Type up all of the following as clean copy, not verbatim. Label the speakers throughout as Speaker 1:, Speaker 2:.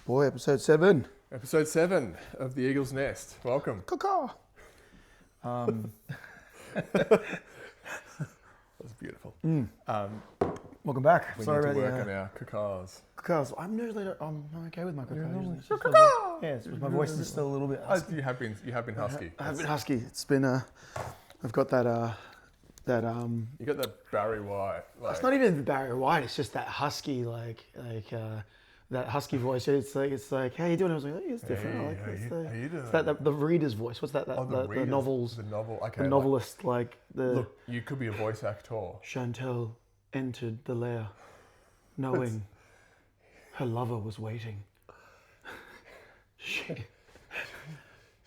Speaker 1: Boy, episode 7.
Speaker 2: Episode 7 of the Eagle's Nest. Welcome.
Speaker 1: Caw.
Speaker 2: That's beautiful.
Speaker 1: Welcome back.
Speaker 2: We
Speaker 1: Sorry
Speaker 2: need to
Speaker 1: about
Speaker 2: work on our cacaws.
Speaker 1: cacaws. I'm okay with my cacaws.
Speaker 2: normally-
Speaker 1: It's just my voice is still a little bit husky.
Speaker 2: You have been husky.
Speaker 1: I have been husky. It's been I've got that
Speaker 2: You got that Barry White.
Speaker 1: it's not even Barry White. It's just that husky that husky voice. It's like, how you doing? I was like, it's different. I like
Speaker 2: how
Speaker 1: it's
Speaker 2: you doing?
Speaker 1: It's that the reader's voice. What's that? The novels.
Speaker 2: The novel. Okay.
Speaker 1: The novelist,
Speaker 2: Look, you could be a voice actor.
Speaker 1: Chantal entered the lair, knowing her lover was waiting.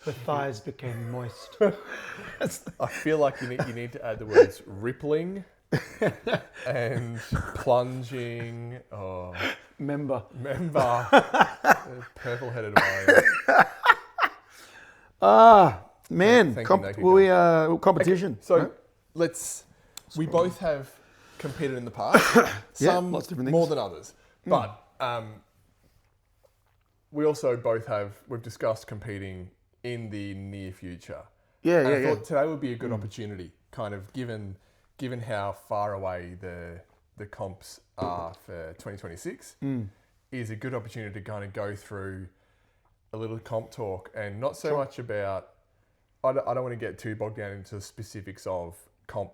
Speaker 1: Her thighs became moist.
Speaker 2: I feel like you need to add the words rippling and plunging. Oh,
Speaker 1: Member.
Speaker 2: Purple-headed wine.
Speaker 1: Man,
Speaker 2: Thank you, Naked
Speaker 1: competition.
Speaker 2: Okay, so
Speaker 1: right?
Speaker 2: We both have competed in the past. Some
Speaker 1: lots of different things.
Speaker 2: more than others, but we also we've discussed competing in the near future.
Speaker 1: Yeah,
Speaker 2: I thought today would be a good opportunity, kind of given how far away the comps are for 2026, is a good opportunity to kind of go through a little comp talk and not so much about. I don't want to get too bogged down into the specifics of comp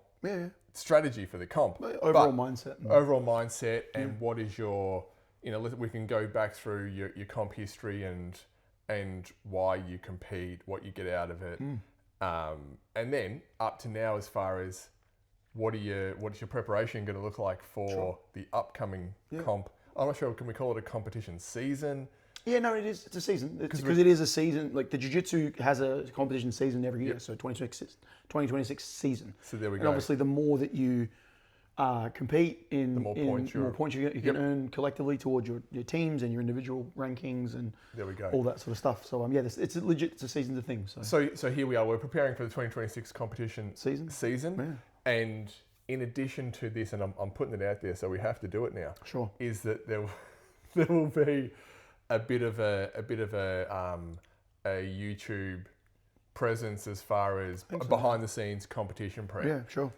Speaker 2: strategy for the comp.
Speaker 1: Overall mindset.
Speaker 2: Overall mindset and what is your, we can go back through your comp history and why you compete, what you get out of it. And then up to now as far as what is your preparation going to look like for the upcoming comp? I'm not sure, can we call it a competition season?
Speaker 1: Yeah, no, it is. It's a season. Because it is a season. Like the Jiu-Jitsu has a competition season every year. So 2026 season.
Speaker 2: So there we go.
Speaker 1: And obviously the more that you compete in,
Speaker 2: the more points
Speaker 1: you can earn collectively towards your teams and your individual rankings and
Speaker 2: there we go.
Speaker 1: all that sort of stuff. So it's legit. It's a season's thing.
Speaker 2: So here we are. We're preparing for the 2026 competition season.
Speaker 1: Yeah.
Speaker 2: And in addition to this, and I'm putting it out there, so we have to do it now.
Speaker 1: Sure.
Speaker 2: Is that there will be a bit of a YouTube presence as far as behind the scenes competition prep.
Speaker 1: Yeah, sure.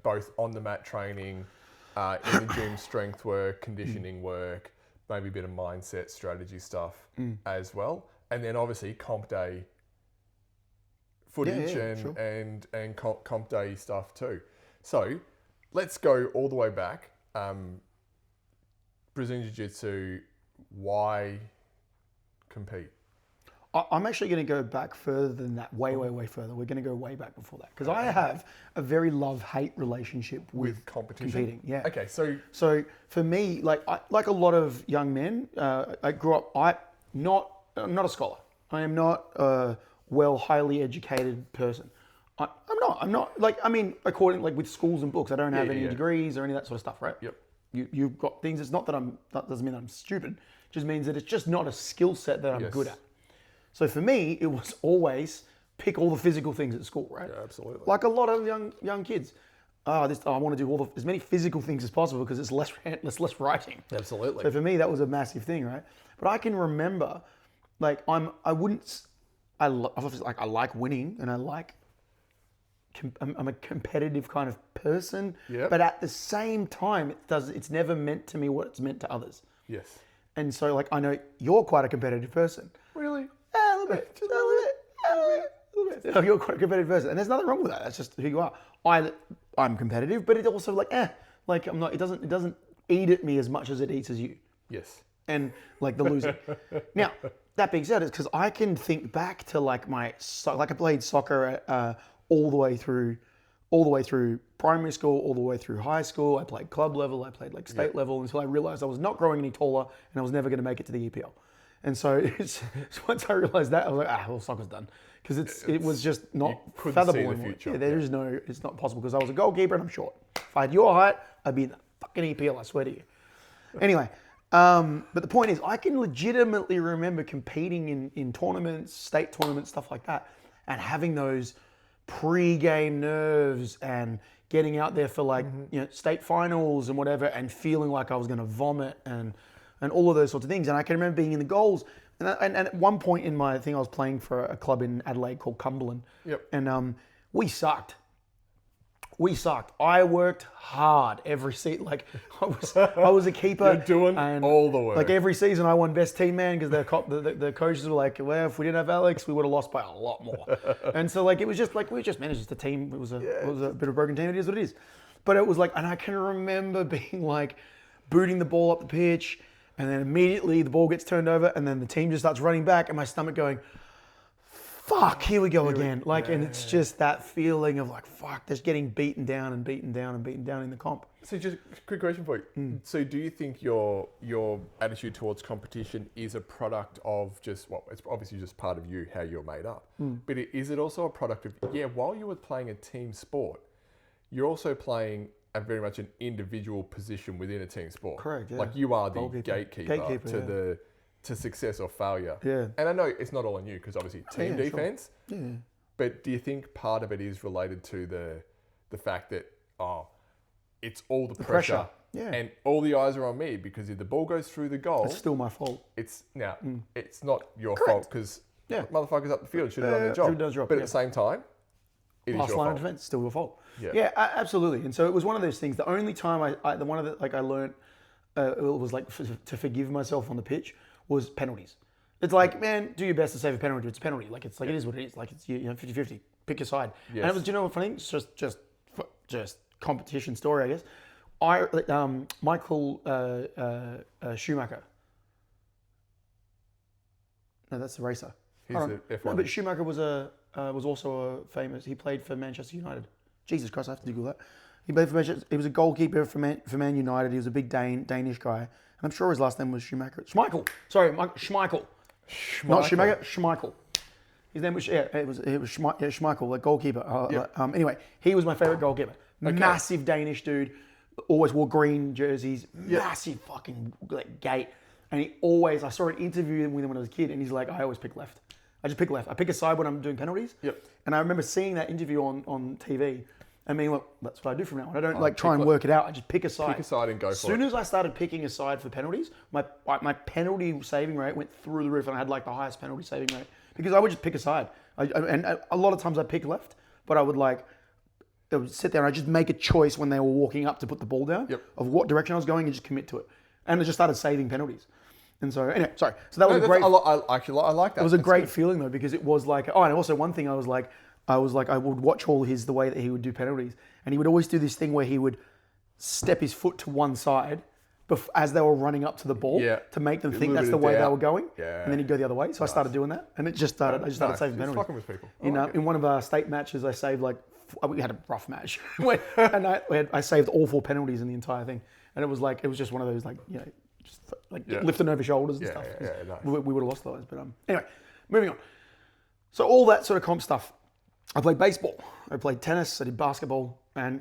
Speaker 2: Both on the mat training, in the gym strength work, conditioning work, maybe a bit of mindset strategy stuff as well. And then obviously comp day footage and comp day stuff too. So let's go all the way back. Brazilian Jiu-Jitsu, why compete?
Speaker 1: I'm actually going to go back further than that, way further. We're going to go way back before that. Because I have a very love-hate relationship with competing. Yeah.
Speaker 2: Okay,
Speaker 1: So for me, like a lot of young men, I grew up, I'm not a scholar. I am not a highly educated person. I'm not, according, with schools and books, I don't have any degrees or any of that sort of stuff, right?
Speaker 2: Yep.
Speaker 1: You've got things, it's not that that doesn't mean that I'm stupid. It just means that it's just not a skill set that I'm good at. So for me, it was always pick all the physical things at school, right?
Speaker 2: Yeah, absolutely.
Speaker 1: Like a lot of young kids. I want to do as many physical things as possible because it's less writing.
Speaker 2: Absolutely.
Speaker 1: So for me, that was a massive thing, right? But I can remember, I like winning and I'm a competitive kind of person.
Speaker 2: Yep.
Speaker 1: But at the same time, it's never meant to me what it's meant to others.
Speaker 2: Yes.
Speaker 1: And so, I know you're quite a competitive person.
Speaker 2: Really?
Speaker 1: A little bit. Just a little bit. You're quite a competitive person. And there's nothing wrong with that. That's just who you are. I'm competitive, but it's also I'm not, it doesn't eat at me as much as it eats as you.
Speaker 2: Yes.
Speaker 1: And the losing. Now, that being said, it's because I can think back to I played soccer all the way through primary school, all the way through high school. I played club level, I played state level until I realized I was not growing any taller and I was never going to make it to the EPL. And so once I realized that, I was like, soccer's done. Because it was just not fathomable anymore. Yeah, it's not possible because I was a goalkeeper and I'm short. If I had your height, I'd be in the fucking EPL, I swear to you. Anyway, but the point is, I can legitimately remember competing in tournaments, state tournaments, stuff like that, and having those pre-game nerves and getting out there for state finals and whatever, and feeling like I was going to vomit and and all of those sorts of things. And I can remember being in the goals. And at one point in my thing, I was playing for a club in Adelaide called Cumberland.
Speaker 2: Yep.
Speaker 1: And we sucked. I worked hard every season. Like I was a keeper.
Speaker 2: You're doing
Speaker 1: and
Speaker 2: all the work.
Speaker 1: Like every season, I won best team man because the coaches were like, well, if we didn't have Alex, we would have lost by a lot more. And so like it was just like we just managed the team. It was a bit of a broken team. It is what it is. But it was like, and I can remember being like booting the ball up the pitch, and then immediately the ball gets turned over, and then the team just starts running back, and my stomach going, fuck, here we go again. Like, and it's just that feeling of like, fuck, just getting beaten down and beaten down and beaten down in the comp.
Speaker 2: So just a quick question for you. So do you think your attitude towards competition is a product of just, well, it's obviously just part of you, how you're made up. But is it also a product of, while you were playing a team sport, you're also playing a very much an individual position within a team sport.
Speaker 1: Correct, yeah.
Speaker 2: Like you are the gatekeeper to success or failure.
Speaker 1: Yeah.
Speaker 2: And I know it's not all on you because obviously team defense.
Speaker 1: Sure. Yeah.
Speaker 2: But do you think part of it is related to the fact that it's all the pressure.
Speaker 1: Yeah.
Speaker 2: And all the eyes are on me because if the ball goes through the goal,
Speaker 1: It's still my fault.
Speaker 2: it's not your fault because motherfuckers up the field should have done their job.
Speaker 1: Should have done their job,
Speaker 2: But at the same time, it is
Speaker 1: Last
Speaker 2: your
Speaker 1: line
Speaker 2: fault.
Speaker 1: of defense, still your fault.
Speaker 2: Yeah.
Speaker 1: Absolutely. And so it was one of those things. The only time I learned it was like to forgive myself on the pitch was penalties. It's like, man, do your best to save a penalty. It's a penalty. Like it's like it is what it is. Like it's 50-50. Pick your side.
Speaker 2: Yes.
Speaker 1: And it was, do you know what funny? It's just competition story, I guess. Michael Schumacher. No, that's the racer.
Speaker 2: He's the F1.
Speaker 1: No, but Schumacher was also a famous. He played for Manchester United. Jesus Christ, I have to Google that. He played for Manchester. He was a goalkeeper for Man United. He was a big Danish guy, and I'm sure his last name was Schumacher. Schmeichel. Sorry, Schmeichel. Not Schumacher. Schmeichel. His name was it was Schmeichel, the goalkeeper. Anyway, he was my favorite goalkeeper. Okay. Massive Danish dude. Always wore green jerseys. Massive fucking gait. And I saw an interview with him when I was a kid, and he's like, I always pick left. I just pick left. I pick a side when I'm doing penalties.
Speaker 2: Yep.
Speaker 1: And I remember seeing that interview on TV and being like, that's what I do from now on. I don't try and work it out. I just pick a side.
Speaker 2: Pick a side and go for it.
Speaker 1: As soon as I started picking a side for penalties, my penalty saving rate went through the roof, and I had like the highest penalty saving rate because I would just pick a side. And a lot of times I pick left, but I would sit there and I'd just make a choice when they were walking up to put the ball down of what direction I was going and just commit to it. And I just started saving penalties. And so, anyway, sorry. So that was a great.
Speaker 2: I like that.
Speaker 1: It was a great feeling though, because it was like, and also one thing I would watch the way that he would do penalties, and he would always do this thing where he would step his foot to one side as they were running up to the ball to make them think that's the way they were going, and then he'd go the other way. So I started doing that, and I just started saving penalties.
Speaker 2: Fucking with people.
Speaker 1: In one of our state matches, I saved we had a rough match, and I saved all 4 penalties in the entire thing, and it was just one of those lifting over shoulders and stuff.
Speaker 2: Nice.
Speaker 1: We would have lost those. But anyway, moving on. So all that sort of comp stuff. I played baseball. I played tennis. I did basketball, and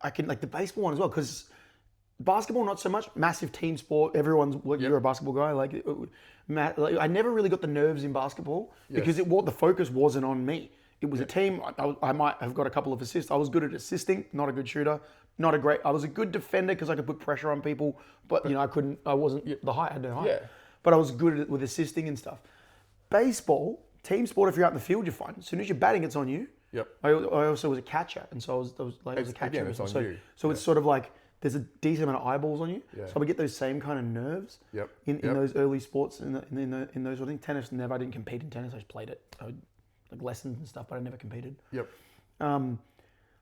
Speaker 1: I can like the baseball one as well because basketball not so much. Massive team sport. Everyone's you're a basketball guy. I never really got the nerves in basketball because the focus wasn't on me. It was a team. I might have got a couple of assists. I was good at assisting. Not a good shooter. I was a good defender because I could put pressure on people, but I wasn't the height. I had no height. Yeah. But I was good with assisting and stuff. Baseball, team sport. If you're out in the field, you're fine. As soon as you're batting, it's on you.
Speaker 2: Yep.
Speaker 1: I also was a catcher, and so I was a catcher.
Speaker 2: Again, it's on you.
Speaker 1: So it's sort of like there's a decent amount of eyeballs on you. Yeah. So I would get those same kind of nerves. In those early sports in those sort of things. Tennis, never. I didn't compete in tennis. I just played it. I would, lessons and stuff, but I never competed.
Speaker 2: Yep.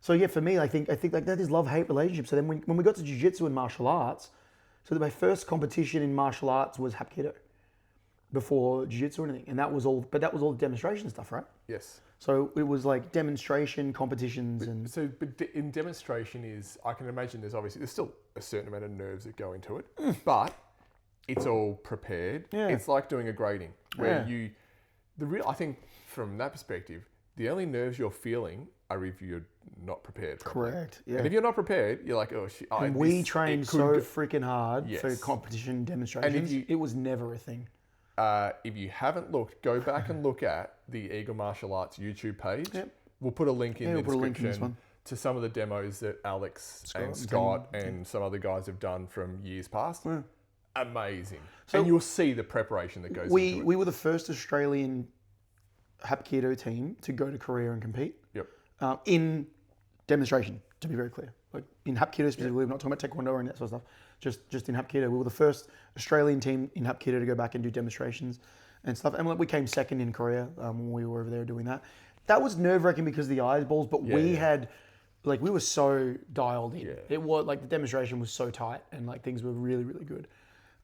Speaker 1: So yeah, for me, I think like that is love-hate relationship. So then when we got to jiu-jitsu and martial arts, so my first competition in martial arts was Hapkido before jiu-jitsu or anything. And that was all demonstration stuff, right?
Speaker 2: Yes.
Speaker 1: So it was like demonstration competitions
Speaker 2: but in demonstration I can imagine there's still a certain amount of nerves that go into it, but it's all prepared. Yeah. It's like doing a grading where I think from that perspective, the only nerves you're feeling are if you're not prepared.
Speaker 1: Correct. Yeah.
Speaker 2: And if you're not prepared, you're like, oh shit.
Speaker 1: And we trained so freaking hard for competition demonstrations. It was never a thing.
Speaker 2: If you haven't looked, go back and look at the Eagle Martial Arts YouTube page. Yep. We'll put a link in the description to some of the demos that Alex and Scott and some other guys have done from years past. Yeah. amazing.
Speaker 1: So
Speaker 2: and you'll see the preparation that goes into it.
Speaker 1: We were the first Australian Hapkido team to go to Korea and compete.
Speaker 2: Yep.
Speaker 1: In demonstration, to be very clear. Like in Hapkido specifically, we're not talking about Taekwondo or any of that sort of stuff. Just in Hapkido, we were the first Australian team in Hapkido to go back and do demonstrations and stuff. And we came second in Korea when we were over there doing that. That was nerve-wracking because of the eyeballs, but we had, like, we were so dialed in.
Speaker 2: Yeah.
Speaker 1: It was like the demonstration was so tight, and like things were really, really good.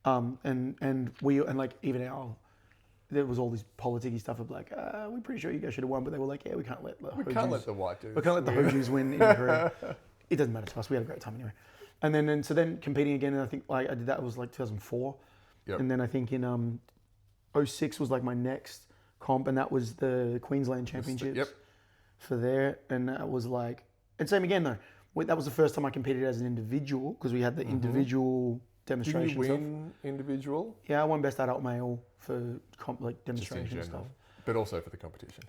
Speaker 1: And like even there was all this politicky stuff of like, we're pretty sure you guys should have won, but they were like, yeah, we can't let the
Speaker 2: white dudes.
Speaker 1: We can't let the Hojus win in Korea. It doesn't matter to us. We had a great time anyway. And then competing again, and I think like I did that was like 2004.
Speaker 2: Yep.
Speaker 1: And then I think in 06 was like my next comp, and that was the Queensland Championships for there. And that was like, and same again though. That was the first time I competed as an individual because we had the individual demonstration
Speaker 2: Did you
Speaker 1: stuff.
Speaker 2: win individual?
Speaker 1: Yeah, I won best adult male for like demonstration stuff.
Speaker 2: But also for the competition.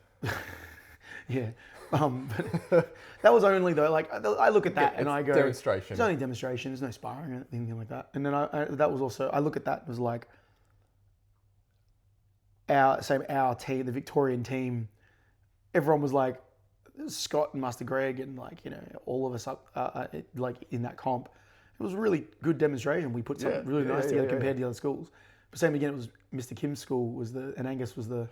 Speaker 1: Yeah. But that was only though, like I look at that and I go,
Speaker 2: demonstration.
Speaker 1: It's only demonstration, there's no sparring or anything like that. And then that was also, I look at that as like our team, the Victorian team, everyone was like, Scott and Master Greg and like, you know, all of us up like in that comp. It was a really good demonstration. We put something really nice together compared to the other schools. But same again, it was Mr. Kim's school and Angus was the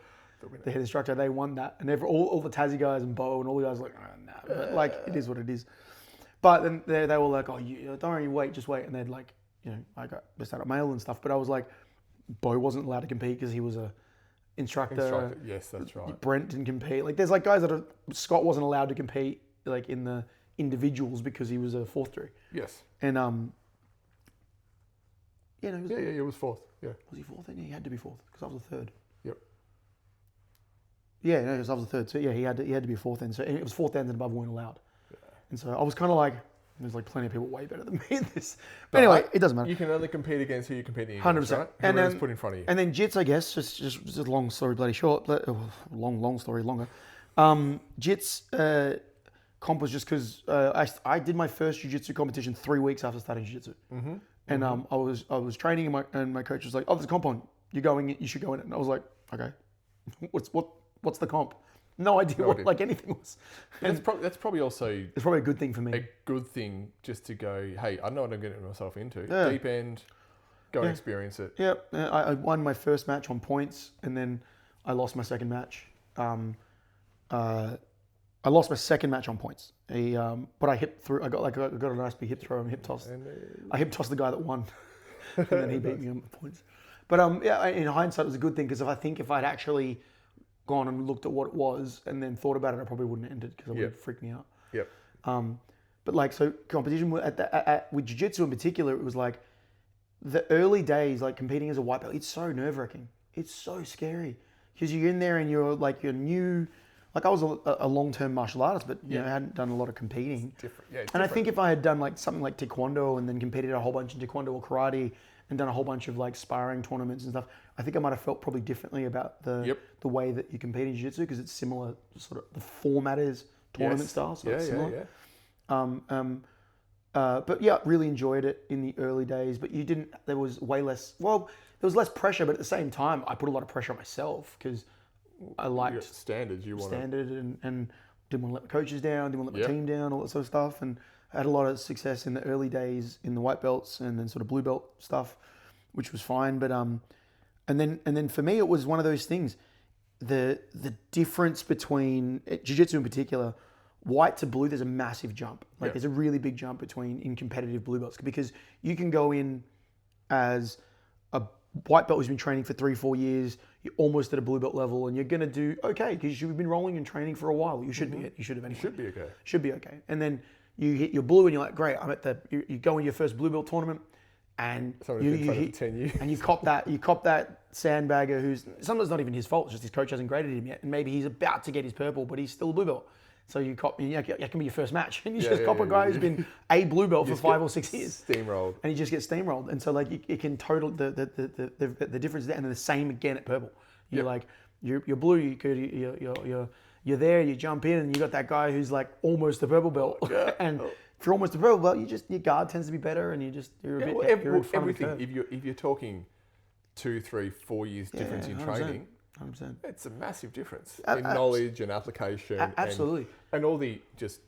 Speaker 1: head instructor. They won that, and all the Tassie guys and Bo and all the guys were like, oh, nah. But like it is what it is. But then they were like, oh, don't worry, wait, just wait. And they'd like, you know, I got best adult male and stuff. But I was like, Bo wasn't allowed to compete because he was a instructor.
Speaker 2: Yes, that's right.
Speaker 1: Brent didn't compete. Like there's like guys Scott wasn't allowed to compete like in the individuals because he was a fourth degree.
Speaker 2: Yes.
Speaker 1: And
Speaker 2: it was fourth. Yeah.
Speaker 1: Was he fourth? Yeah, he had to be fourth because I was the third.
Speaker 2: Yep.
Speaker 1: Yeah, no, because I was the third. So yeah, he had to be a fourth then. So it was fourth ends and above weren't allowed. Yeah. And so I was kind of like, there's like plenty of people way better than me in this. But anyway, it doesn't matter.
Speaker 2: You can only compete against who you're competing against,
Speaker 1: 100%.
Speaker 2: right?
Speaker 1: And then
Speaker 2: put in front of you.
Speaker 1: And then Jits, I guess, just a long story, bloody short. Long story, longer. Jits comp was just because I did my first jiu-jitsu competition 3 weeks after starting jiu-jitsu. Mm-hmm. And I was training and my coach was like, oh, there's a comp on. You're going in, you should go in it. And I was like, okay. What's the comp? No idea what like anything was.
Speaker 2: And that's probably also...
Speaker 1: It's probably a good thing for me.
Speaker 2: A good thing just to go, hey, I know what I'm getting myself into.
Speaker 1: Yeah.
Speaker 2: Deep end, go and experience it.
Speaker 1: Yeah, I won my first match on points, and then I lost my second match. I lost my second match on points. But I hip through. I got a nice big hip throw and hip toss. I hip tossed the guy that won, and then he beat me on points. But in hindsight, it was a good thing because if I'd actually gone and looked at what it was and then thought about it, I probably wouldn't have ended because it would have freaked me out.
Speaker 2: Yep.
Speaker 1: But like so, competition with jiu-jitsu in particular, it was like the early days, like competing as a white belt. It's so nerve-wracking. It's so scary because you're in there and you're new. Like I was a long-term martial artist, but you know, I hadn't done a lot of competing.
Speaker 2: It's different. Yeah,
Speaker 1: I think if I had done like something like Taekwondo and then competed a whole bunch in Taekwondo or karate and done a whole bunch of like sparring tournaments and stuff, I think I might have felt probably differently about the way that you compete in jiu-jitsu because it's similar. Sort of the format is tournament style, so it's similar. But yeah, really enjoyed it in the early days. But there was way less. Well, there was less pressure, but at the same time, I put a lot of pressure on myself because I liked
Speaker 2: standards.
Speaker 1: And didn't want to let the coaches down, didn't want to let my team down, all that sort of stuff. And I had a lot of success in the early days in the white belts and then sort of blue belt stuff, which was fine. But and then for me, it was one of those things. The difference between jiu-jitsu in particular, white to blue, there's a massive jump. Like there's a really big jump in competitive blue belts because you can go in as a white belt who's been training for 3-4 years, you're almost at a blue belt level, and you're going to do okay because you've been rolling and training for a while. You should be. You should have anyway. Should be okay. And then you hit your blue, and you're like, great. You go in your first blue belt tournament, and you hit 10 years, and you cop that sandbagger who's sometimes not even his fault. It's just his coach hasn't graded him yet, and maybe he's about to get his purple, but he's still a blue belt. So you cop, that can be your first match, and you just cop a guy who's been a blue belt for 5 or 6 years,
Speaker 2: steamrolled,
Speaker 1: and he just gets steamrolled. And so like it can total the difference there, and then the same again at purple. You're like you're blue, you're there, you jump in, and you got that guy who's like almost a purple belt, and if you're almost a purple belt, your guard tends to be better, and you're a bit you're in front of the
Speaker 2: everything.
Speaker 1: curve.
Speaker 2: If you're talking 2, 3, 4 years difference in
Speaker 1: 100%,
Speaker 2: training,
Speaker 1: 100%.
Speaker 2: it's a massive difference in knowledge and application.
Speaker 1: Absolutely.
Speaker 2: And all the just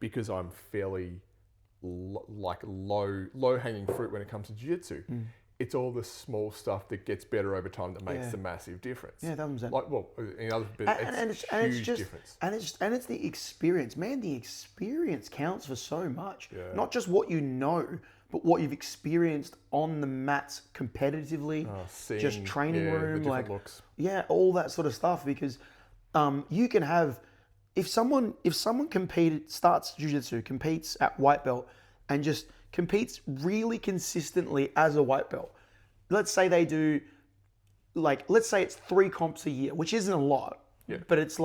Speaker 2: because I'm fairly low hanging fruit when it comes to jiu-jitsu. It's all the small stuff that gets better over time that makes the massive difference.
Speaker 1: Yeah, 100%.
Speaker 2: Like, well, in other bits, it's huge difference.
Speaker 1: And it's the experience, man. The experience counts for so much.
Speaker 2: Yeah.
Speaker 1: Not just what you know, but what you've experienced on the mats competitively, just training room, like
Speaker 2: looks.
Speaker 1: all that sort of stuff. Because you can have if someone starts jiu-jitsu, competes at white belt, and just competes really consistently as a white belt. Let's say they do, let's say it's 3 comps a year, which isn't a lot, but it's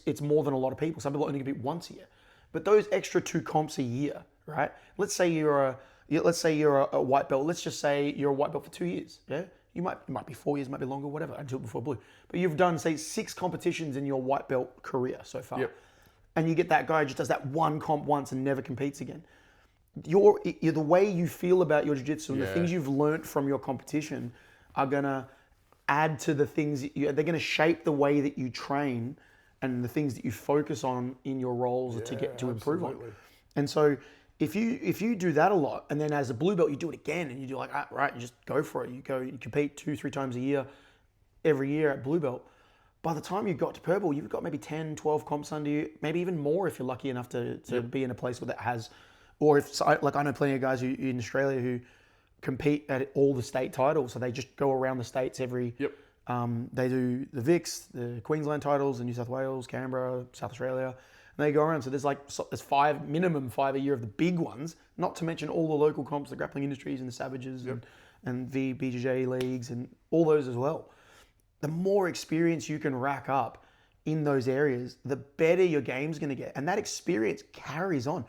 Speaker 1: it's more than a lot of people. Some people only compete once a year, but those extra 2 comps a year, right? Let's say you're a white belt. Let's just say you're a white belt for 2 years. Yeah, it might be 4 years, might be longer, whatever. Until before blue, but you've done say 6 competitions in your white belt career so far, and you get that guy who just does that 1 comp once and never competes again. You're the way you feel about your jiu-jitsu and the things you've learnt from your competition are gonna add to the things they're gonna shape the way that you train and the things that you focus on in your roles to improve on. And so if you do that a lot, and then as a blue belt you do it again, and you do you just go for it. You compete 2-3 times a year, every year at blue belt. By the time you got to purple, you've got maybe 10, 12 comps under you, maybe even more if you're lucky enough to be in a place where that has. Or I know plenty of guys in Australia who compete at all the state titles, so they just go around the states every. They do the Vics, the Queensland titles, the New South Wales, Canberra, South Australia, and they go around. So there's minimum 5 a year of the big ones, not to mention all the local comps, the grappling industries and the Savages and the BJJ leagues and all those as well. The more experience you can rack up in those areas, the better your game's going to get, and that experience carries on.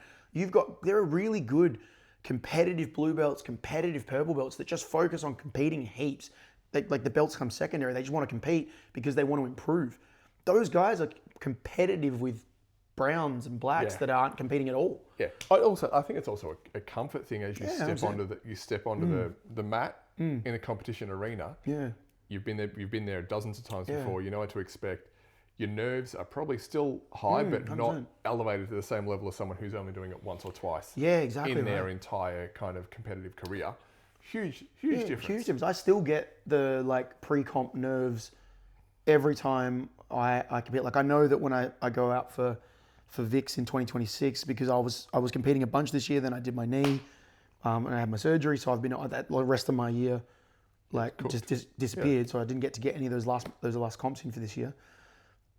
Speaker 1: There are really good competitive blue belts, competitive purple belts that just focus on competing heaps. Like the belts come secondary. They just want to compete because they want to improve. Those guys are competitive with browns and blacks that aren't competing at all.
Speaker 2: Yeah. I think it's also a comfort thing as you step onto the mat in a competition arena.
Speaker 1: Yeah.
Speaker 2: You've been there dozens of times before. You know what to expect. Your nerves are probably still high, but 100%. Not elevated to the same level as someone who's only doing it once or twice.
Speaker 1: Yeah, exactly.
Speaker 2: In their entire kind of competitive career. Huge difference.
Speaker 1: Huge difference. I still get the pre-comp nerves every time I compete. I know that when I go out for Vics in 2026, because I was competing a bunch this year, then I did my knee, and I had my surgery, so I've been that the rest of my year just disappeared. So I didn't get any of those last comps in for this year.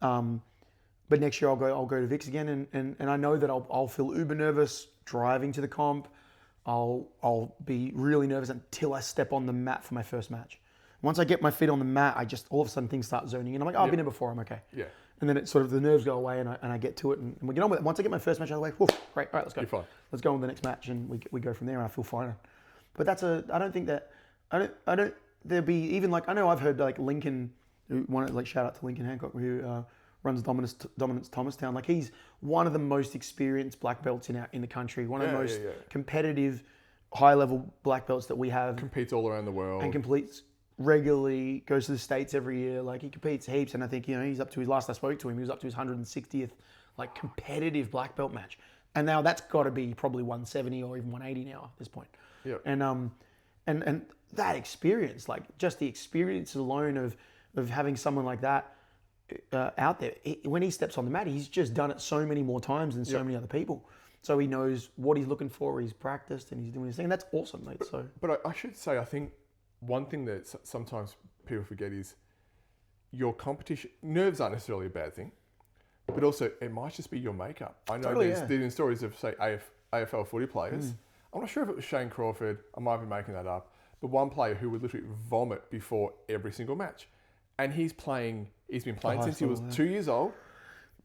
Speaker 1: But next year I'll go to Vics again, and I know that I'll feel uber nervous driving to the comp. I'll be really nervous until I step on the mat for my first match. Once I get my feet on the mat, I just all of a sudden things start zoning in. I'm like, I've been here before, I'm okay.
Speaker 2: Yeah.
Speaker 1: And then it sort of the nerves go away, and I get to it, and we get on with it. Once I get my first match out of the way, woof, great, all right, let's go.
Speaker 2: You're fine.
Speaker 1: Let's go on to the next match, and we go from there, and I feel fine. But I don't. There'll be even I know I've heard Lincoln, shout out to Lincoln Hancock, who runs Dominance Thomastown. He's one of the most experienced black belts in the country. One of the most competitive, high level black belts that we have.
Speaker 2: Competes all around the world.
Speaker 1: And competes regularly. Goes to the States every year. He competes heaps, and I think he's up to his last I spoke to him. He was up to his 160th competitive black belt match, and now that's got to be probably 170 or even 180 now at this point.
Speaker 2: Yeah.
Speaker 1: And that experience, just the experience alone of having someone like that out there, when he steps on the mat, he's just done it so many more times than so many other people. So he knows what he's looking for, he's practiced, and he's doing his thing. And that's awesome, mate.
Speaker 2: But I should say, I think one thing that sometimes people forget is your competition. Nerves aren't necessarily a bad thing, but also it might just be your makeup. I know there's been stories of, say, AFL footy players. I'm not sure if it was Shane Crawford, I might be making that up, but one player who would literally vomit before every single match. And he's been playing since he was 2 years old,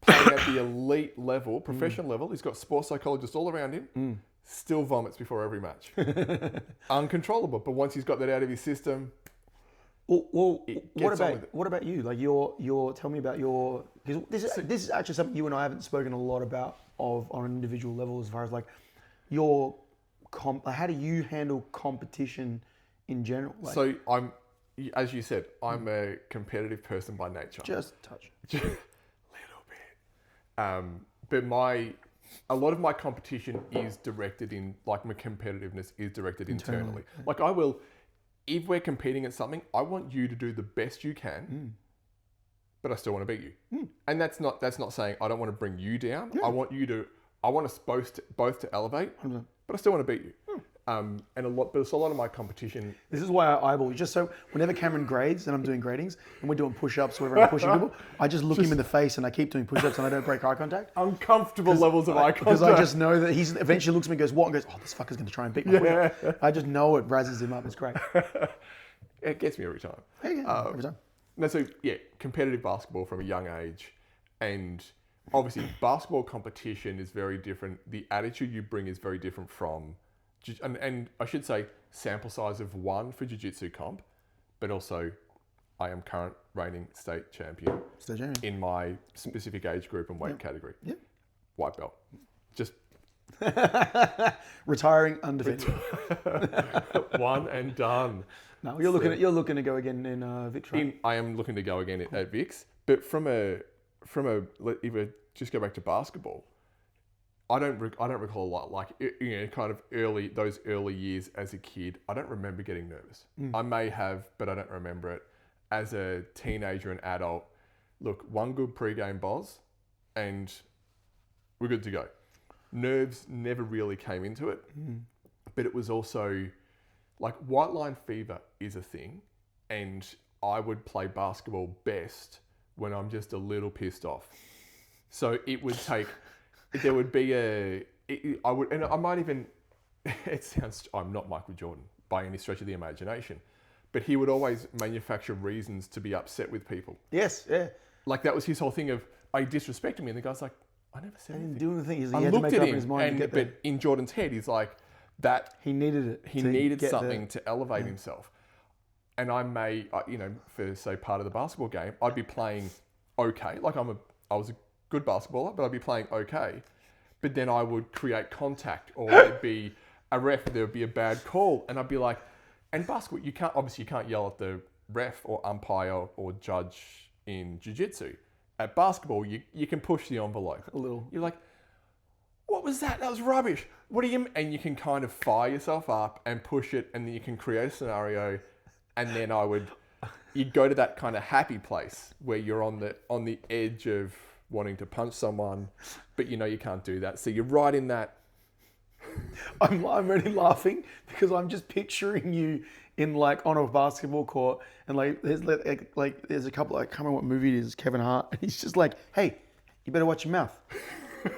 Speaker 2: playing at the elite level, professional level. He's got sports psychologists all around him, still vomits before every match. Uncontrollable. But once he's got that out of his system,
Speaker 1: what about you? Tell me about because this is actually something you and I haven't spoken a lot about on an individual level, as far as your how do you handle competition in general? Like,
Speaker 2: So as you said, I'm a competitive person by nature.
Speaker 1: just touch.
Speaker 2: A little bit. But a lot of my competition is directed in, like my competitiveness is directed internally.
Speaker 1: Yeah.
Speaker 2: Like I will, if we're competing at something, I want you to do the best you can, but I still want to beat you. And that's not saying I don't want to bring you down.
Speaker 1: Yeah.
Speaker 2: I want us both to elevate,
Speaker 1: 100%.
Speaker 2: but I still want to beat you. And a lot of my competition.
Speaker 1: This is why I eyeball you. Just so whenever Cameron grades and I'm doing gradings and we're doing push-ups or wherever I'm pushing people, I just look him in the face and I keep doing push-ups and I don't break eye contact.
Speaker 2: Uncomfortable levels of eye contact.
Speaker 1: Because I just know that he's eventually looks at me and goes, what? And goes, oh, this fucker's going to try and beat my push-up. I just know it razzes him up. It's great.
Speaker 2: It gets me every time.
Speaker 1: Every time.
Speaker 2: No, so yeah, competitive basketball from a young age, and obviously basketball competition is very different. The attitude you bring is very different from, and I should say sample size of 1 for jiu-jitsu comp, but also I am current reigning state champion in my specific age group and weight category.
Speaker 1: Yep.
Speaker 2: White belt. Just
Speaker 1: Retiring undefeated.
Speaker 2: one and done.
Speaker 1: No, you're looking to go again in Vic's, right?
Speaker 2: I am looking to go again at Vic's, but if we just go back to basketball, I don't recall a lot, like, you know, kind of those early years as a kid. I don't remember getting nervous. I may have, but I don't remember it. As a teenager and adult, look, one good pre-game boz, and we're good to go. Nerves never really came into it, but it was also like white line fever is a thing, and I would play basketball best when I'm just a little pissed off. So it would take, there would be I might even, I'm not Michael Jordan by any stretch of the imagination, but he would always manufacture reasons to be upset with people.
Speaker 1: Yes, yeah.
Speaker 2: Like that was his whole thing of, he disrespected me, and the guy's like, I never said anything.
Speaker 1: He didn't do anything. He
Speaker 2: I
Speaker 1: had to
Speaker 2: looked
Speaker 1: make
Speaker 2: at
Speaker 1: up in
Speaker 2: him,
Speaker 1: his mind to get there.
Speaker 2: but in Jordan's head, he's like, that
Speaker 1: He needed it.
Speaker 2: he
Speaker 1: to
Speaker 2: needed
Speaker 1: get
Speaker 2: something
Speaker 1: there.
Speaker 2: to elevate himself. And I may, for say part of the basketball game, I'd be playing okay. Like I was a good basketballer, but I'd be playing okay. But then I would create contact, or there'd be a ref, there would be a bad call, and I'd be like, and basketball, you can't yell at the ref or umpire or judge in jiu-jitsu. At basketball, you can push the envelope
Speaker 1: A little.
Speaker 2: You're like, what was that? That was rubbish. What do you? And you can kind of fire yourself up and push it, and then you can create a scenario. And then you'd go to that kind of happy place where you're on the edge of wanting to punch someone, but you know you can't do that. So you're right in that.
Speaker 1: I'm really laughing because I'm just picturing you in like on a basketball court, and like there's a couple, I can't remember what movie it is, Kevin Hart, and he's just like, hey, you better watch your mouth,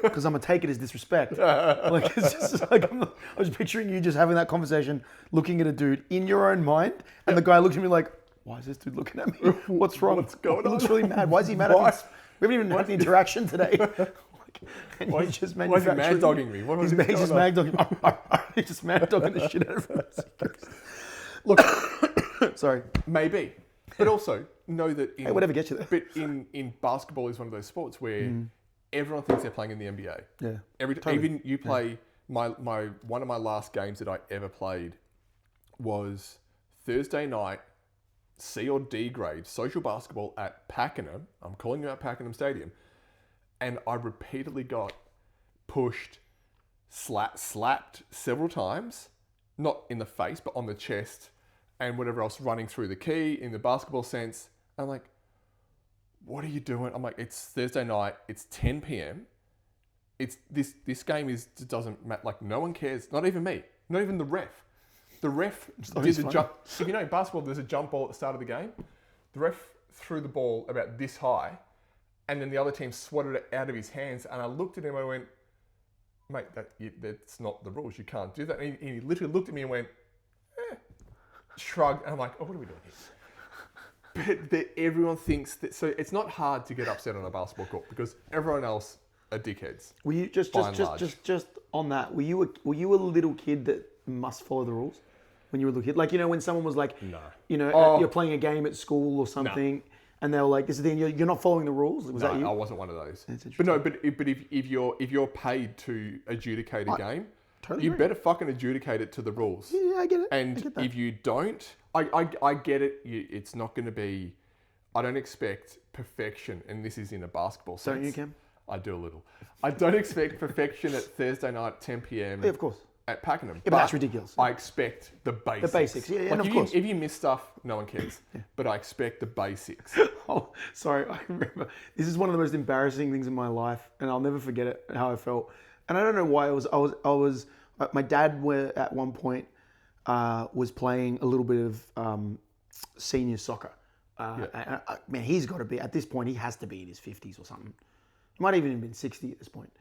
Speaker 1: because I'm gonna take it as disrespect. Like it's just like I was picturing you just having that conversation, looking at a dude in your own mind, and the guy looks at me like, why is this dude looking at me? What's wrong?
Speaker 2: What's going
Speaker 1: He
Speaker 2: on?
Speaker 1: looks really mad. Why is he mad at me? We haven't even had the interaction today. And
Speaker 2: Why
Speaker 1: he's just
Speaker 2: is he mad
Speaker 1: manufacturing-
Speaker 2: dogging me? What was
Speaker 1: He's just mad dogging. He's just mad dogging the shit out of us.
Speaker 2: Look,
Speaker 1: Sorry.
Speaker 2: maybe, but also know that
Speaker 1: Hey, whatever gets you there.
Speaker 2: But in basketball is one of those sports where everyone thinks they're playing in the NBA.
Speaker 1: Yeah.
Speaker 2: Even you play my one of my last games that I ever played was Thursday night, C or D grade social basketball at Pakenham. I'm calling you out Pakenham Stadium, and I repeatedly got pushed, slapped several times, not in the face but on the chest, and whatever else, running through the key in the basketball sense. I'm like, what are you doing? I'm like, it's Thursday night, it's 10 p.m. It's this game doesn't matter. Like, no one cares. Not even me. Not even the ref. The ref did the jump. If you know in basketball, there's a jump ball at the start of the game. The ref threw the ball about this high, and then the other team swatted it out of his hands. And I looked at him and I went, mate, that's not the rules. You can't do that. And he literally looked at me and went, shrugged. And I'm like, oh, what are we doing here? But everyone thinks that, so it's not hard to get upset on a basketball court because everyone else are dickheads.
Speaker 1: Were you just on that? Were you a little kid that must follow the rules when you were a little kid? Like, you know, when someone was like,
Speaker 2: No.
Speaker 1: you know, you're playing a game at school or something, and they were like, "This is the thing. You're not following the rules." Was that you?
Speaker 2: I wasn't one of those.
Speaker 1: That's interesting.
Speaker 2: But no, but if you're paid to adjudicate a game,
Speaker 1: Totally
Speaker 2: you
Speaker 1: agree.
Speaker 2: better fucking adjudicate it to the rules.
Speaker 1: Yeah, I get it.
Speaker 2: And
Speaker 1: I get that.
Speaker 2: if you don't, I get it. It's not going to be. I don't expect perfection, and this is in a basketball sense.
Speaker 1: Don't you, Cam?
Speaker 2: I do a little. I don't expect perfection at Thursday night at 10 p.m.
Speaker 1: Yeah, of course.
Speaker 2: at Pakenham.
Speaker 1: Yeah, but that's ridiculous.
Speaker 2: I expect the basics.
Speaker 1: The basics, yeah, and of course.
Speaker 2: If you miss stuff, no one cares. But I expect the basics.
Speaker 1: Oh, sorry. I remember. This is one of the most embarrassing things in my life, and I'll never forget it. How I felt, and I don't know why. My dad at one point was playing a little bit of senior soccer. Man, he's got to be at this point. He has to be in his 50s or something. He might even have been 60 at this point.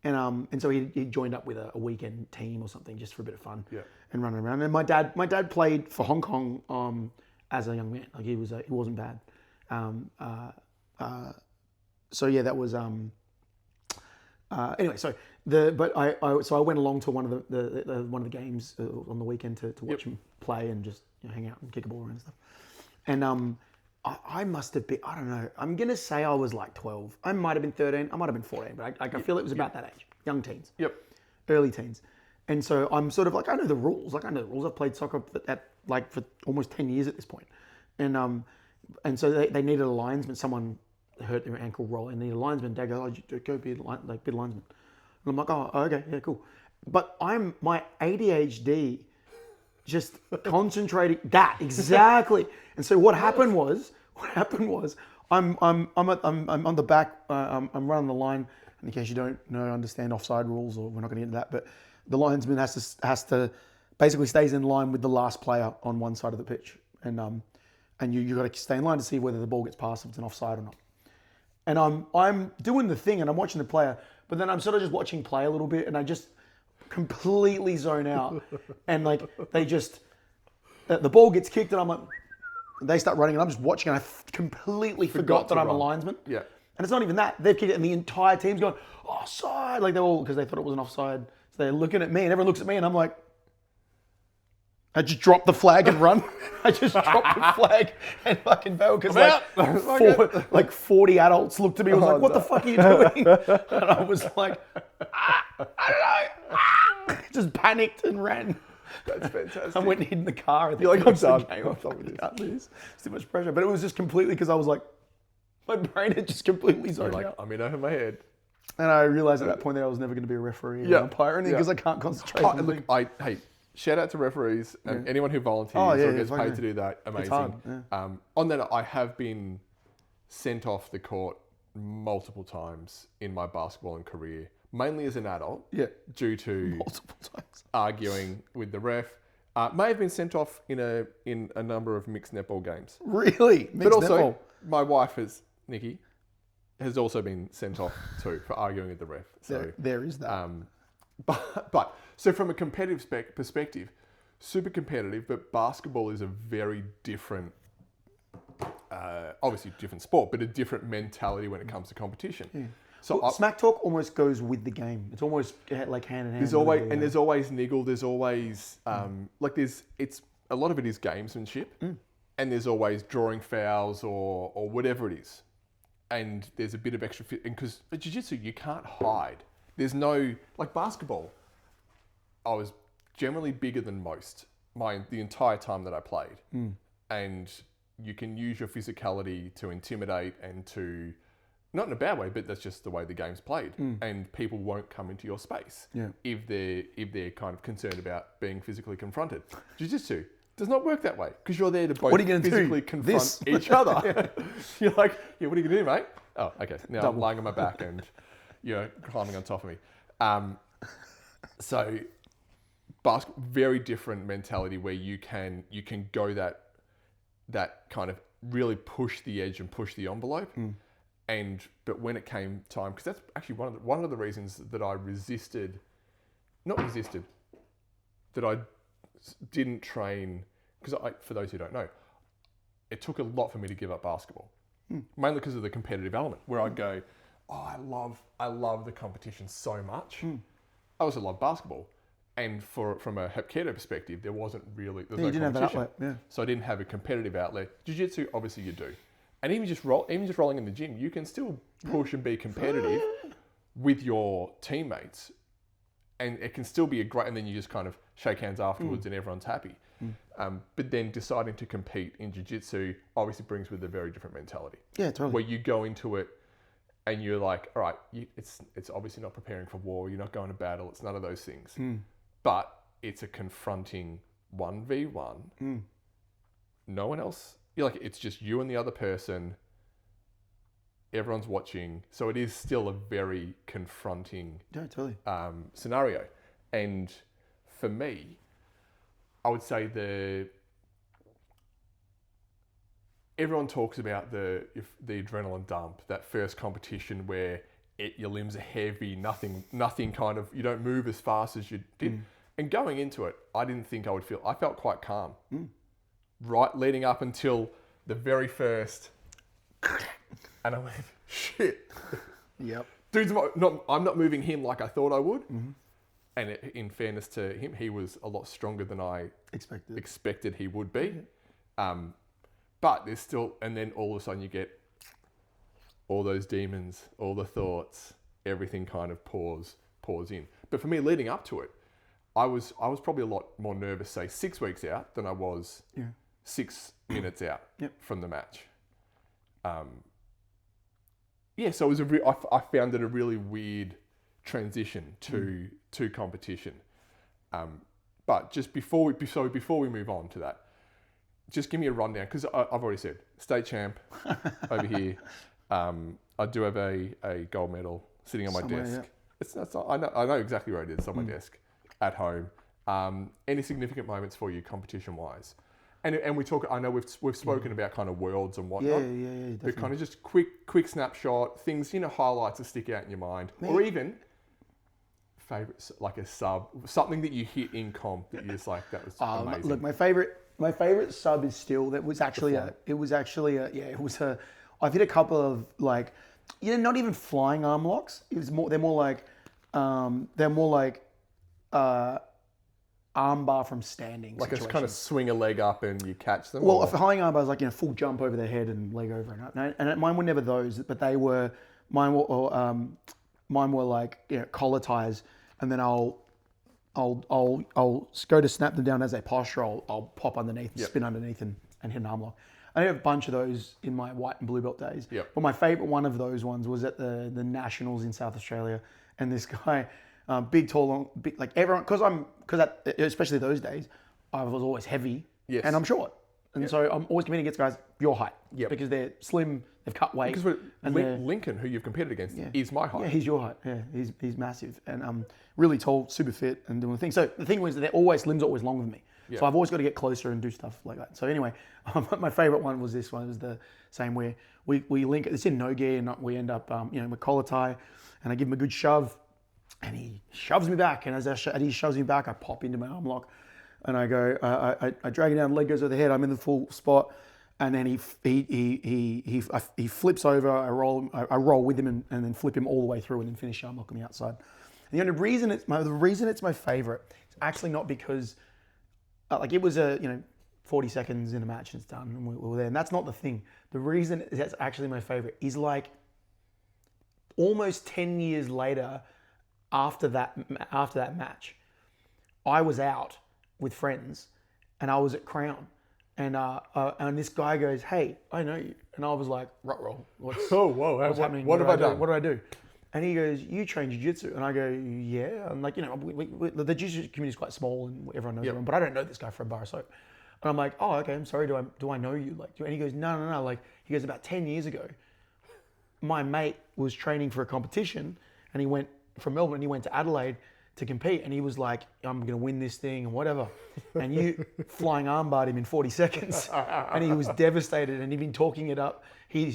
Speaker 1: And so he joined up with a weekend team or something just for a bit of fun and running around. And my dad played for Hong Kong as a young man. Like he wasn't bad. So yeah, that was anyway. So I went along to one of the games on the weekend to watch him play and just hang out and kick a ball around and stuff. And I must have been, I don't know, I'm going to say I was like 12. I might have been 13. I might have been 14, but I feel it was about that age. Young teens.
Speaker 2: Yep.
Speaker 1: Early teens. And so I'm sort of like, I know the rules. I've played soccer for almost 10 years at this point. And so they needed a linesman. Someone hurt their ankle roll and needed a linesman. Dad goes, go be a linesman. And I'm like, oh, okay, yeah, cool. But my ADHD just concentrating that exactly. And so what happened was I'm on the back. I'm running the line. And in case you don't understand offside rules, or we're not going to get into that, but the linesman has to basically stays in line with the last player on one side of the pitch, and you got to stay in line to see whether the ball gets passed, if it's an offside or not. And I'm doing the thing, and I'm watching the player, but then I'm sort of just watching play a little bit, and I just completely zone out, and like the ball gets kicked, and I'm like, they start running, and I'm just watching, and I completely forgot that I'm a linesman.
Speaker 2: Yeah.
Speaker 1: And it's not even that. They've kicked it, and the entire team's going, offside. Like they're all, because they thought it was an offside. So they're looking at me, and everyone looks at me, and I'm like, I just drop the flag and run. I just drop the flag and fucking bail, because like 40 adults looked at me and was like, what the fuck are you doing? And I was like, I don't know. Just panicked and ran.
Speaker 2: That's fantastic.
Speaker 1: I went and hid in the car.
Speaker 2: You're like, I'm done.
Speaker 1: Can't lose. It's too much pressure. But it was just completely because I was like, my brain had just completely zoned out.
Speaker 2: I'm in over my head.
Speaker 1: And I realized at that point that I was never going to be a referee or an umpire or anything, because I can't concentrate.
Speaker 2: Look, shout out to referees and anyone who volunteers or gets paid to do that. Amazing.
Speaker 1: It's hard,
Speaker 2: On that, I have been sent off the court multiple times in my basketballing career, mainly as an adult, due to
Speaker 1: multiple times
Speaker 2: arguing with the ref. May have been sent off in a number of mixed netball games.
Speaker 1: Really?
Speaker 2: But also, my wife Nikki has also been sent off too for arguing with the ref. So
Speaker 1: there is that.
Speaker 2: But so from a competitive perspective, super competitive, but basketball is a very different, obviously different sport, but a different mentality when it comes to competition. Yeah.
Speaker 1: So smack talk almost goes with the game. It's almost like hand in hand.
Speaker 2: There's always niggle. There's always it's a lot of it is gamesmanship, and there's always drawing fouls or whatever it is, and there's a bit of extra fit. And because jiu-jitsu, you can't hide. There's no, like basketball, I was generally bigger than most the entire time that I played, and you can use your physicality to intimidate and to. Not in a bad way, but that's just the way the game's played, and people won't come into your space if they're kind of concerned about being physically confronted. Jiu-jitsu does not work that way, because you're there to both physically confront each other. You're like, what are you gonna do, mate? Oh, okay. Now I'm lying on my back and you're climbing on top of me. So, basketball, very different mentality where you can go that kind of really push the edge and push the envelope. But when it came time, because that's actually one of the reasons that I that I didn't train, because for those who don't know, it took a lot for me to give up basketball, mainly because of the competitive element, where I'd go, I love the competition so much. I also love basketball, and from a Hapkido perspective, there no competition. So I didn't have a competitive outlet. Jiu-Jitsu, obviously you do. And even just rolling in the gym, you can still push and be competitive with your teammates and it can still be a great, and then you just kind of shake hands afterwards and everyone's happy. But then deciding to compete in jiu-jitsu obviously brings with a very different mentality.
Speaker 1: Yeah, totally.
Speaker 2: Where you go into it and you're like, all right, it's obviously not preparing for war. You're not going to battle. It's none of those things. But it's a confronting 1v1. No one else. You're like, it's just you and the other person. Everyone's watching. So it is still a very confronting scenario. And for me, I would say everyone talks about the adrenaline dump, that first competition where your limbs are heavy, nothing kind of, you don't move as fast as you did. And going into it, I didn't think I felt quite calm. Right, leading up until the very first, and I went, shit.
Speaker 1: Yep.
Speaker 2: Dude's I'm not moving him like I thought I would. And in fairness to him, he was a lot stronger than I expected he would be. But there's still, and then all of a sudden you get all those demons, all the thoughts, everything kind of pours in. But for me, leading up to it, I was probably a lot more nervous, say 6 weeks out, than I was 6 minutes out from the match. So it was I found it a really weird transition to competition. But just before we move on to that, just give me a rundown, because I've already said state champ over here. I do have a gold medal sitting on my desk. I know exactly where it is. It's on my desk at home. Any significant moments for you competition wise? And we talk. I know we've spoken about kind of worlds and whatnot.
Speaker 1: Yeah, definitely.
Speaker 2: But kind of just quick snapshot things, highlights that stick out in your mind, or even favorites, like a sub, something that you hit in comp that you're just like, that was amazing.
Speaker 1: Look, my favorite sub is still, I've hit a couple of not even flying arm locks. They're more like arm bar from standing.
Speaker 2: Like it's kind of swing a leg up and you catch them?
Speaker 1: Well, a flying arm bar is like, full jump over their head and leg over and up. And mine were never those, but mine were like, collar ties, and then I'll go to snap them down as they posture. I'll pop underneath, spin underneath and hit an arm lock. I had a bunch of those in my white and blue belt days. But my favorite one of those ones was at the Nationals in South Australia. And this guy, big, tall, long, big, like everyone, especially those days, I was always heavy and I'm short. And so I'm always competing against guys your height because they're slim, they've cut weight.
Speaker 2: Because Lincoln, who you've competed against, is my height.
Speaker 1: Yeah, he's your height. Yeah, he's massive and really tall, super fit and doing things. So the thing was that limbs are always long with me. So I've always got to get closer and do stuff like that. So anyway, my favorite one was this one. It was the same where we link, it's in no gi, and we end up, with collar tie, and I give him a good shove and he shoves me back. And as he shoves me back, I pop into my arm lock and I go, I drag it down, leg goes over the head. I'm in the full spot. And then he flips over. I roll with him and then flip him all the way through and then finish arm lock on the outside. And the only reason it's my favorite, it's actually not because it was 40 seconds in a match and it's done and we were there. And that's not the thing. The reason that's actually my favorite is like almost 10 years later, after that match, I was out with friends and I was at Crown. And this guy goes, "Hey, I know you." And I was like, "Ruh-roh, what's happening?
Speaker 2: What have I done?
Speaker 1: What do I do?" And he goes, "You train jiu-jitsu?" And I go, "Yeah." I'm like, the jiu-jitsu community is quite small and everyone knows everyone, but I don't know this guy from bar soap. And I'm like, "Oh, okay, I'm sorry. Do I know you?" And he goes, No. Like, he goes, about 10 years ago, my mate was training for a competition and he went from Melbourne and he went to Adelaide to compete, and he was like, "I'm going to win this thing and whatever." And you flying armbarred him in 40 seconds, and he was devastated. And he'd been talking it up. His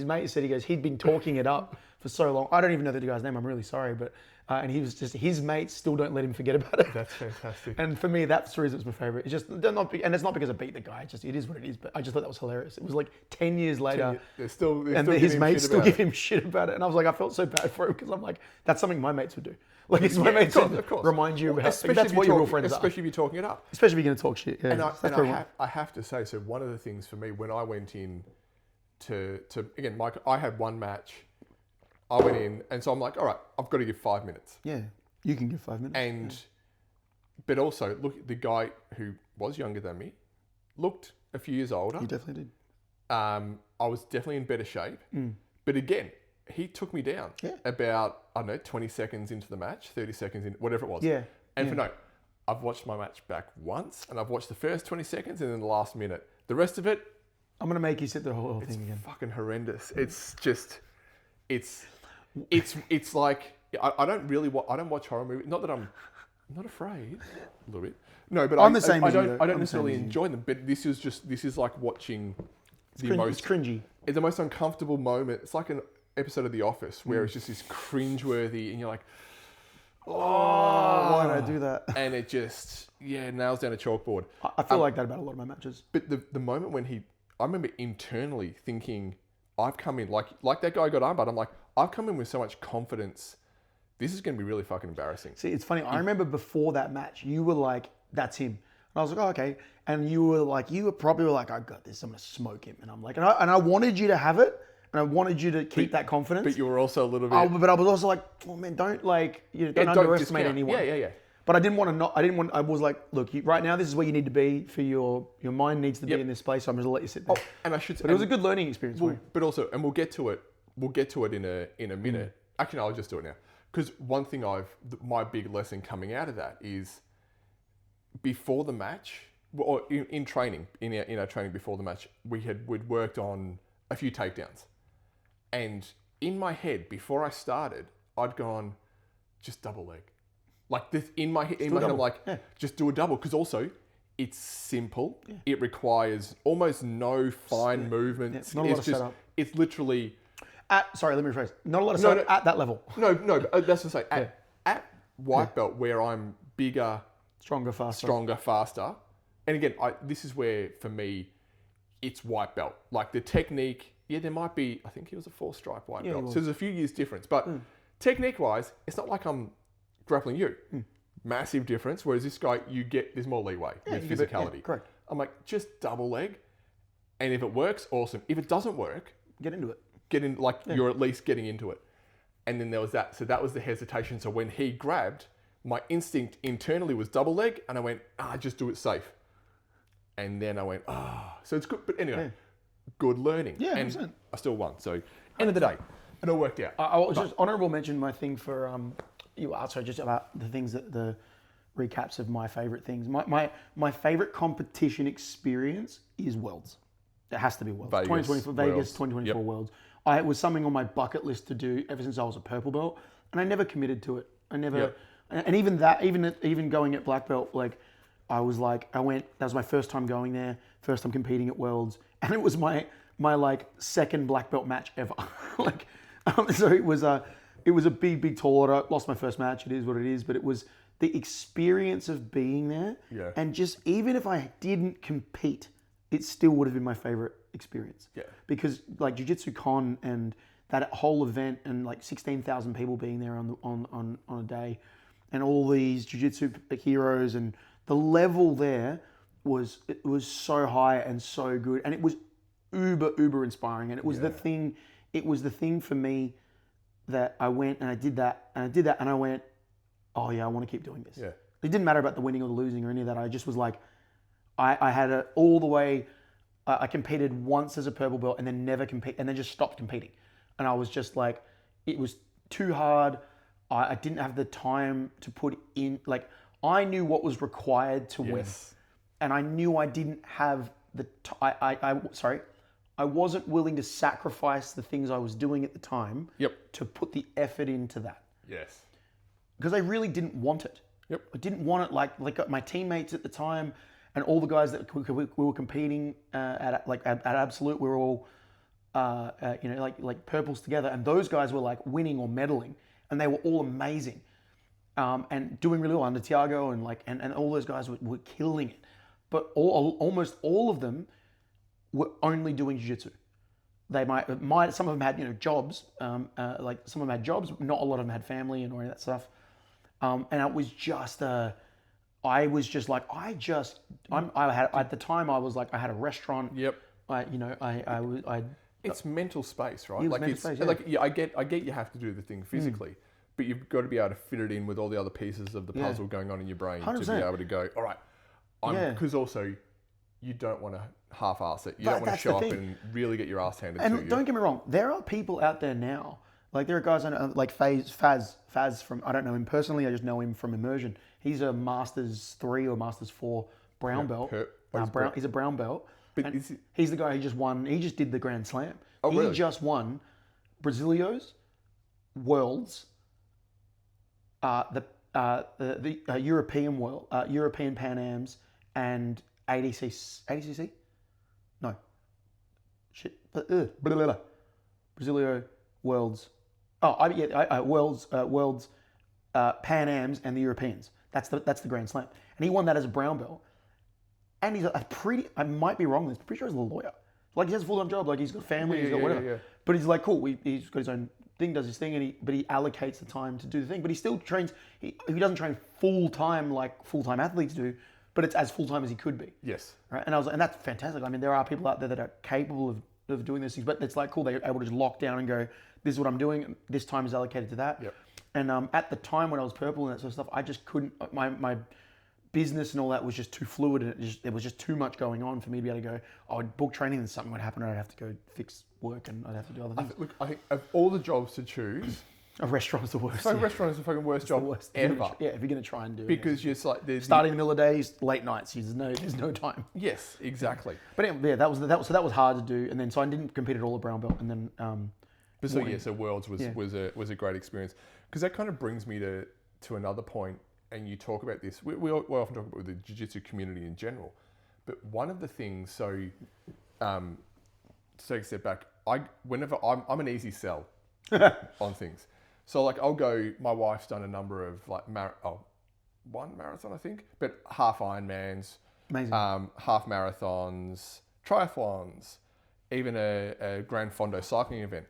Speaker 1: mate said, he goes, he'd been talking it up for so long. I don't even know the guy's name. I'm really sorry, but and he was just, his mates still don't let him forget about it.
Speaker 2: That's fantastic.
Speaker 1: And for me, that's the reason it's my favorite. It's just not, and it's not because I beat the guy. It is what it is. But I just thought that was hilarious. It was like 10 years later, his mates still give him shit about it. And I was like, I felt so bad for him because I'm like, that's something my mates would do. Like, it's my mates would remind you about. That's what your real friends are.
Speaker 2: Especially if you're talking it up.
Speaker 1: Especially if you're going to talk shit. Yeah.
Speaker 2: And I have to say, so one of the things for me when I went in to again, Mike, I had one match. I went in, and so I'm like, all right, I've got to give 5 minutes.
Speaker 1: Yeah. You can give 5 minutes.
Speaker 2: And, but also, look, the guy who was younger than me looked a few years older.
Speaker 1: He definitely did.
Speaker 2: I was definitely in better shape. But again, he took me down about, I don't know, 20 seconds into the match, 30 seconds in, whatever it was.
Speaker 1: Yeah.
Speaker 2: And for no, I've watched my match back once, and I've watched the first 20 seconds and then the last minute. The rest of it,
Speaker 1: I'm going to make you sit the whole thing again.
Speaker 2: it's fucking horrendous. It's just, it's like, I don't watch horror movies. Not that I'm not afraid, a little bit. No, but
Speaker 1: I'm the same as you, though.
Speaker 2: I don't necessarily enjoy them, but this is like watching
Speaker 1: It's cringy.
Speaker 2: It's the most uncomfortable moment. It's like an episode of The Office where it's just this cringeworthy, and you're like,
Speaker 1: why did I do that?
Speaker 2: and it just nails down a chalkboard.
Speaker 1: I feel like that about a lot of my matches.
Speaker 2: But the moment when I remember internally thinking, I've come in like that guy got armbarred. I'm like, I've come in with so much confidence. This is going to be really fucking embarrassing.
Speaker 1: See, it's funny. I remember before that match, you were like, "That's him," and I was like, "Oh, okay." And you were probably like, "I got this. I'm going to smoke him." And I'm like, and I wanted you to have it, and I wanted you to keep that confidence.
Speaker 2: But you were also a little bit.
Speaker 1: But I was also like, "Oh man, don't don't underestimate anyone."
Speaker 2: Yeah.
Speaker 1: But I didn't want to I was like, look, right now this is where you need to be for your mind needs to be in this place. So I'm going to let you sit there.
Speaker 2: Oh, and I should.
Speaker 1: But it was a good learning experience.
Speaker 2: But also, and we'll get to it. We'll get to it in a minute. Actually, no, I'll just do it now. Because one thing my big lesson coming out of that is before the match, or in training, in our training before the match, we'd worked on a few takedowns, and in my head before I started, I'd gone just double leg. Like this in my head, I'm like, just do a double. Because also, it's simple. Yeah. It requires almost no fine movements.
Speaker 1: Not a lot of setup.
Speaker 2: It's literally.
Speaker 1: Sorry, let me rephrase. Not a lot of setup at that level.
Speaker 2: No, but that's to say, at white belt where I'm bigger,
Speaker 1: stronger,
Speaker 2: faster. And again, this is where for me, it's white belt. Like the technique, there might be. I think he was a 4-stripe white belt, so there's a few years difference. But technique-wise, it's not like I'm grappling you. Massive difference. Whereas this guy, there's more leeway with physicality.
Speaker 1: Correct.
Speaker 2: I'm like, just double leg, and if it works, awesome. If it doesn't work,
Speaker 1: get into it.
Speaker 2: You're at least getting into it. And then there was that. So that was the hesitation. So when he grabbed, my instinct internally was double leg, and I went, just do it safe. And then I went, so it's good. But anyway, good learning.
Speaker 1: Yeah,
Speaker 2: and
Speaker 1: 100%.
Speaker 2: I still won. So end of the day, it all worked out.
Speaker 1: I just honourable mention my thing for you asked just about the things that the recaps of my favourite things. My favourite competition experience is Worlds. It has to be Worlds.
Speaker 2: Vegas
Speaker 1: 2024 Worlds. It was something on my bucket list to do ever since I was a purple belt, and I never committed to it. I never, and even going at black belt, like I went. That was my first time going there, first time competing at Worlds, and it was my like second black belt match ever. So it was a big tall order. Lost my first match. It is what it is, but it was the experience of being there, and just even if I didn't compete, it still would have been my favorite experience. Yeah. Because like Jiu-Jitsu Con and that whole event and like 16,000 people being there on a day, and all these Jiu-Jitsu heroes, and the level there was so high and so good, and it was uber inspiring, and it was the thing. It was the thing for me that I went and I did that and I went, oh yeah, I want to keep doing this. Yeah. It didn't matter about the winning or the losing or any of that. I just was like, I had it all the way. I competed once as a purple belt and then never compete, and then just stopped competing. And I was just like, it was too hard. I didn't have the time to put in, like, I knew what was required to win. And I knew I didn't have I wasn't willing to sacrifice the things I was doing at the time to put the effort into that. Yes. Because I really didn't want it. Yep. I didn't want it like my teammates at the time and all the guys that we were competing at Absolute, we were all like purples together, and those guys were like winning or medaling, and they were all amazing and doing really well under Tiago, and all those guys were killing it. But almost all of them were only doing jiu-jitsu. They might some of them had jobs, like some of them had jobs. Not a lot of them had family and all that stuff. And it was just I was just like I had at the time I was like I had a restaurant. Yep.
Speaker 2: It's mental space, right?
Speaker 1: Like mental space,
Speaker 2: like I get you have to do the thing physically, but you've got to be able to fit it in with all the other pieces of the puzzle going on in your brain
Speaker 1: 100%.
Speaker 2: to be able to go, all right, because also you don't want to half-ass it. You don't want to show up and really get your ass handed to you.
Speaker 1: And don't get me wrong, there are people out there now, like there are guys I know, like Faz from, I don't know him personally, I just know him from immersion. He's a Masters 3 or Masters 4 brown belt. He's a brown belt. But he's the guy who just won, he just did the Grand Slam.
Speaker 2: Oh,
Speaker 1: he
Speaker 2: really?
Speaker 1: just won Brazilio's, Worlds, the European European Pan Ams, and ADCC? No. Shit. Brazilio, Worlds. Worlds, Pan Ams, and the Europeans. That's the Grand Slam. And he won that as a brown belt. And he's I might be wrong on this, but pretty sure he's a lawyer. Like he has a full-time job, like he's got family, he's got whatever. Yeah. But he's like, cool, he's got his own thing, does his thing, but he allocates the time to do the thing. But he still trains, he doesn't train full-time like full-time athletes do, but it's as full-time as he could be.
Speaker 2: Yes.
Speaker 1: Right? And that's fantastic. I mean, there are people out there that are capable of doing these things, but it's like cool, they're able to just lock down and go, this is what I'm doing, this time is allocated to that.
Speaker 2: Yep.
Speaker 1: And at the time when I was purple and that sort of stuff, I just couldn't, my business and all that was just too fluid, and there was just too much going on for me to be able to go, I would book training and something would happen and I'd have to go fix work and I'd have to do other things.
Speaker 2: I think of all the jobs to choose,
Speaker 1: a restaurant's the worst.
Speaker 2: A restaurant is the fucking worst job ever.
Speaker 1: Yeah, if you're going to try and do it.
Speaker 2: Because you're like...
Speaker 1: Starting in the middle of days, late nights, there's no time.
Speaker 2: Yes, exactly.
Speaker 1: But anyway, that was hard to do. And then, so I didn't compete at all at brown belt. And then...
Speaker 2: so Worlds was a great experience. Because that kind of brings me to another point, and you talk about this. We often talk about the jiu-jitsu community in general. But one of the things, to take a step back, I'm an easy sell on things. So like I'll go, my wife's done a number of like, one marathon I think, but half Ironmans,
Speaker 1: amazing,
Speaker 2: half marathons, triathlons, even a Grand Fondo cycling event.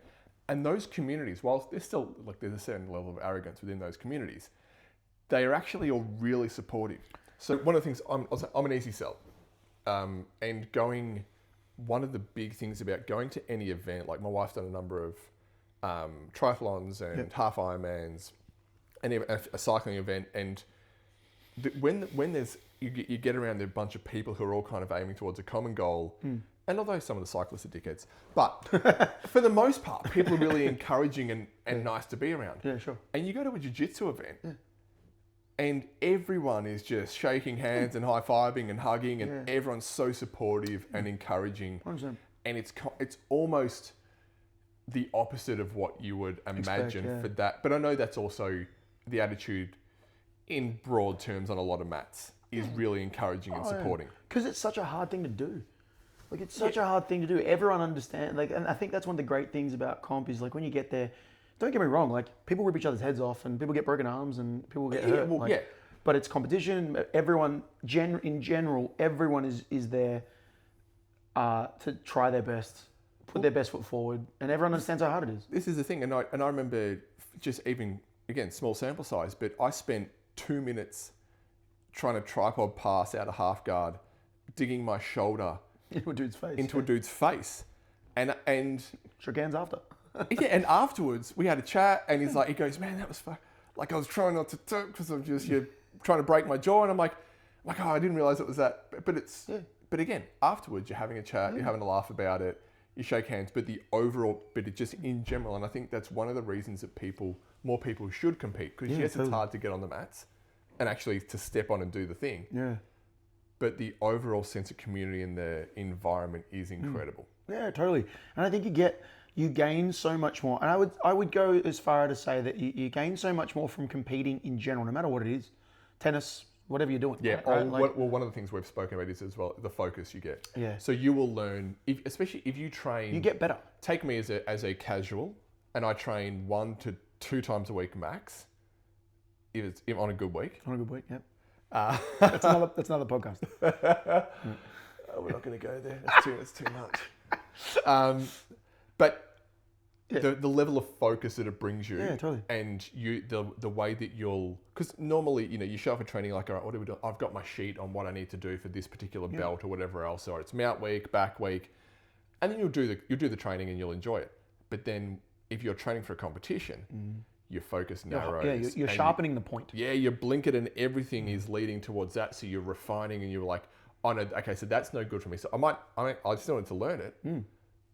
Speaker 2: And those communities, while there's still like there's a certain level of arrogance within those communities, they are actually all really supportive. So one of the things, I'm an easy sell. And one of the big things about going to any event, like my wife's done a number of triathlons and half Ironmans and a cycling event. And when there's, you get around a bunch of people who are all kind of aiming towards a common goal, and although some of the cyclists are dickheads, but for the most part, people are really encouraging and nice to be around.
Speaker 1: Yeah, sure.
Speaker 2: And you go to a jiu-jitsu event, and everyone is just shaking hands and high-fiving and hugging, and everyone's so supportive and encouraging.
Speaker 1: 100%.
Speaker 2: And it's almost the opposite of what you would imagine for that. But I know that's also the attitude in broad terms on a lot of mats is really encouraging and supporting.
Speaker 1: Because it's such a hard thing to do. Like it's such a hard thing to do. Everyone understands. Like, and I think that's one of the great things about comp is like when you get there, don't get me wrong, like people rip each other's heads off and people get broken arms and people get hurt.
Speaker 2: Well,
Speaker 1: But it's competition. Everyone, in general, everyone is there to try their best, put their best foot forward, and everyone understands how hard it is.
Speaker 2: This is the thing, and I remember just even, again, small sample size, but I spent 2 minutes trying to tripod pass out of half guard, digging my shoulder
Speaker 1: into a dude's face.
Speaker 2: And
Speaker 1: shook hands after.
Speaker 2: and afterwards we had a chat, and he goes, man, that was fun. Like I was trying not to talk because I'm just trying to break my jaw, and I'm like, oh, I didn't realize it was that. But again, afterwards you're having a chat, you're having a laugh about it, you shake hands, but it just in general, and I think that's one of the reasons that more people should compete, because it's hard to get on the mats and actually to step on and do the thing.
Speaker 1: Yeah.
Speaker 2: But the overall sense of community in the environment is incredible.
Speaker 1: Yeah, totally. And I think you gain so much more. And I would go as far to say that you gain so much more from competing in general, no matter what it is. Tennis, whatever you're doing.
Speaker 2: Yeah.
Speaker 1: Right?
Speaker 2: Well, one of the things we've spoken about is as well the focus you get.
Speaker 1: Yeah.
Speaker 2: So you will learn, especially if you train.
Speaker 1: You get better.
Speaker 2: Take me as a casual, and I train 1 to 2 times a week max. If on a good week.
Speaker 1: On a good week, yep. That's another podcast.
Speaker 2: We're not going to go there. That's too much. But the level of focus that it brings you,
Speaker 1: totally.
Speaker 2: And the way that because normally you show up at training like, all right, what do we do? I've got my sheet on what I need to do for this particular belt or whatever else, or it's mount week, back week, and then you'll do the training and you'll enjoy it. But then if you're training for a competition, your focus narrows.
Speaker 1: Yeah, you're sharpening the point.
Speaker 2: Yeah, you blink it and everything is leading towards that. So you're refining and you're like, oh no, okay, so that's no good for me. So I still need to learn it,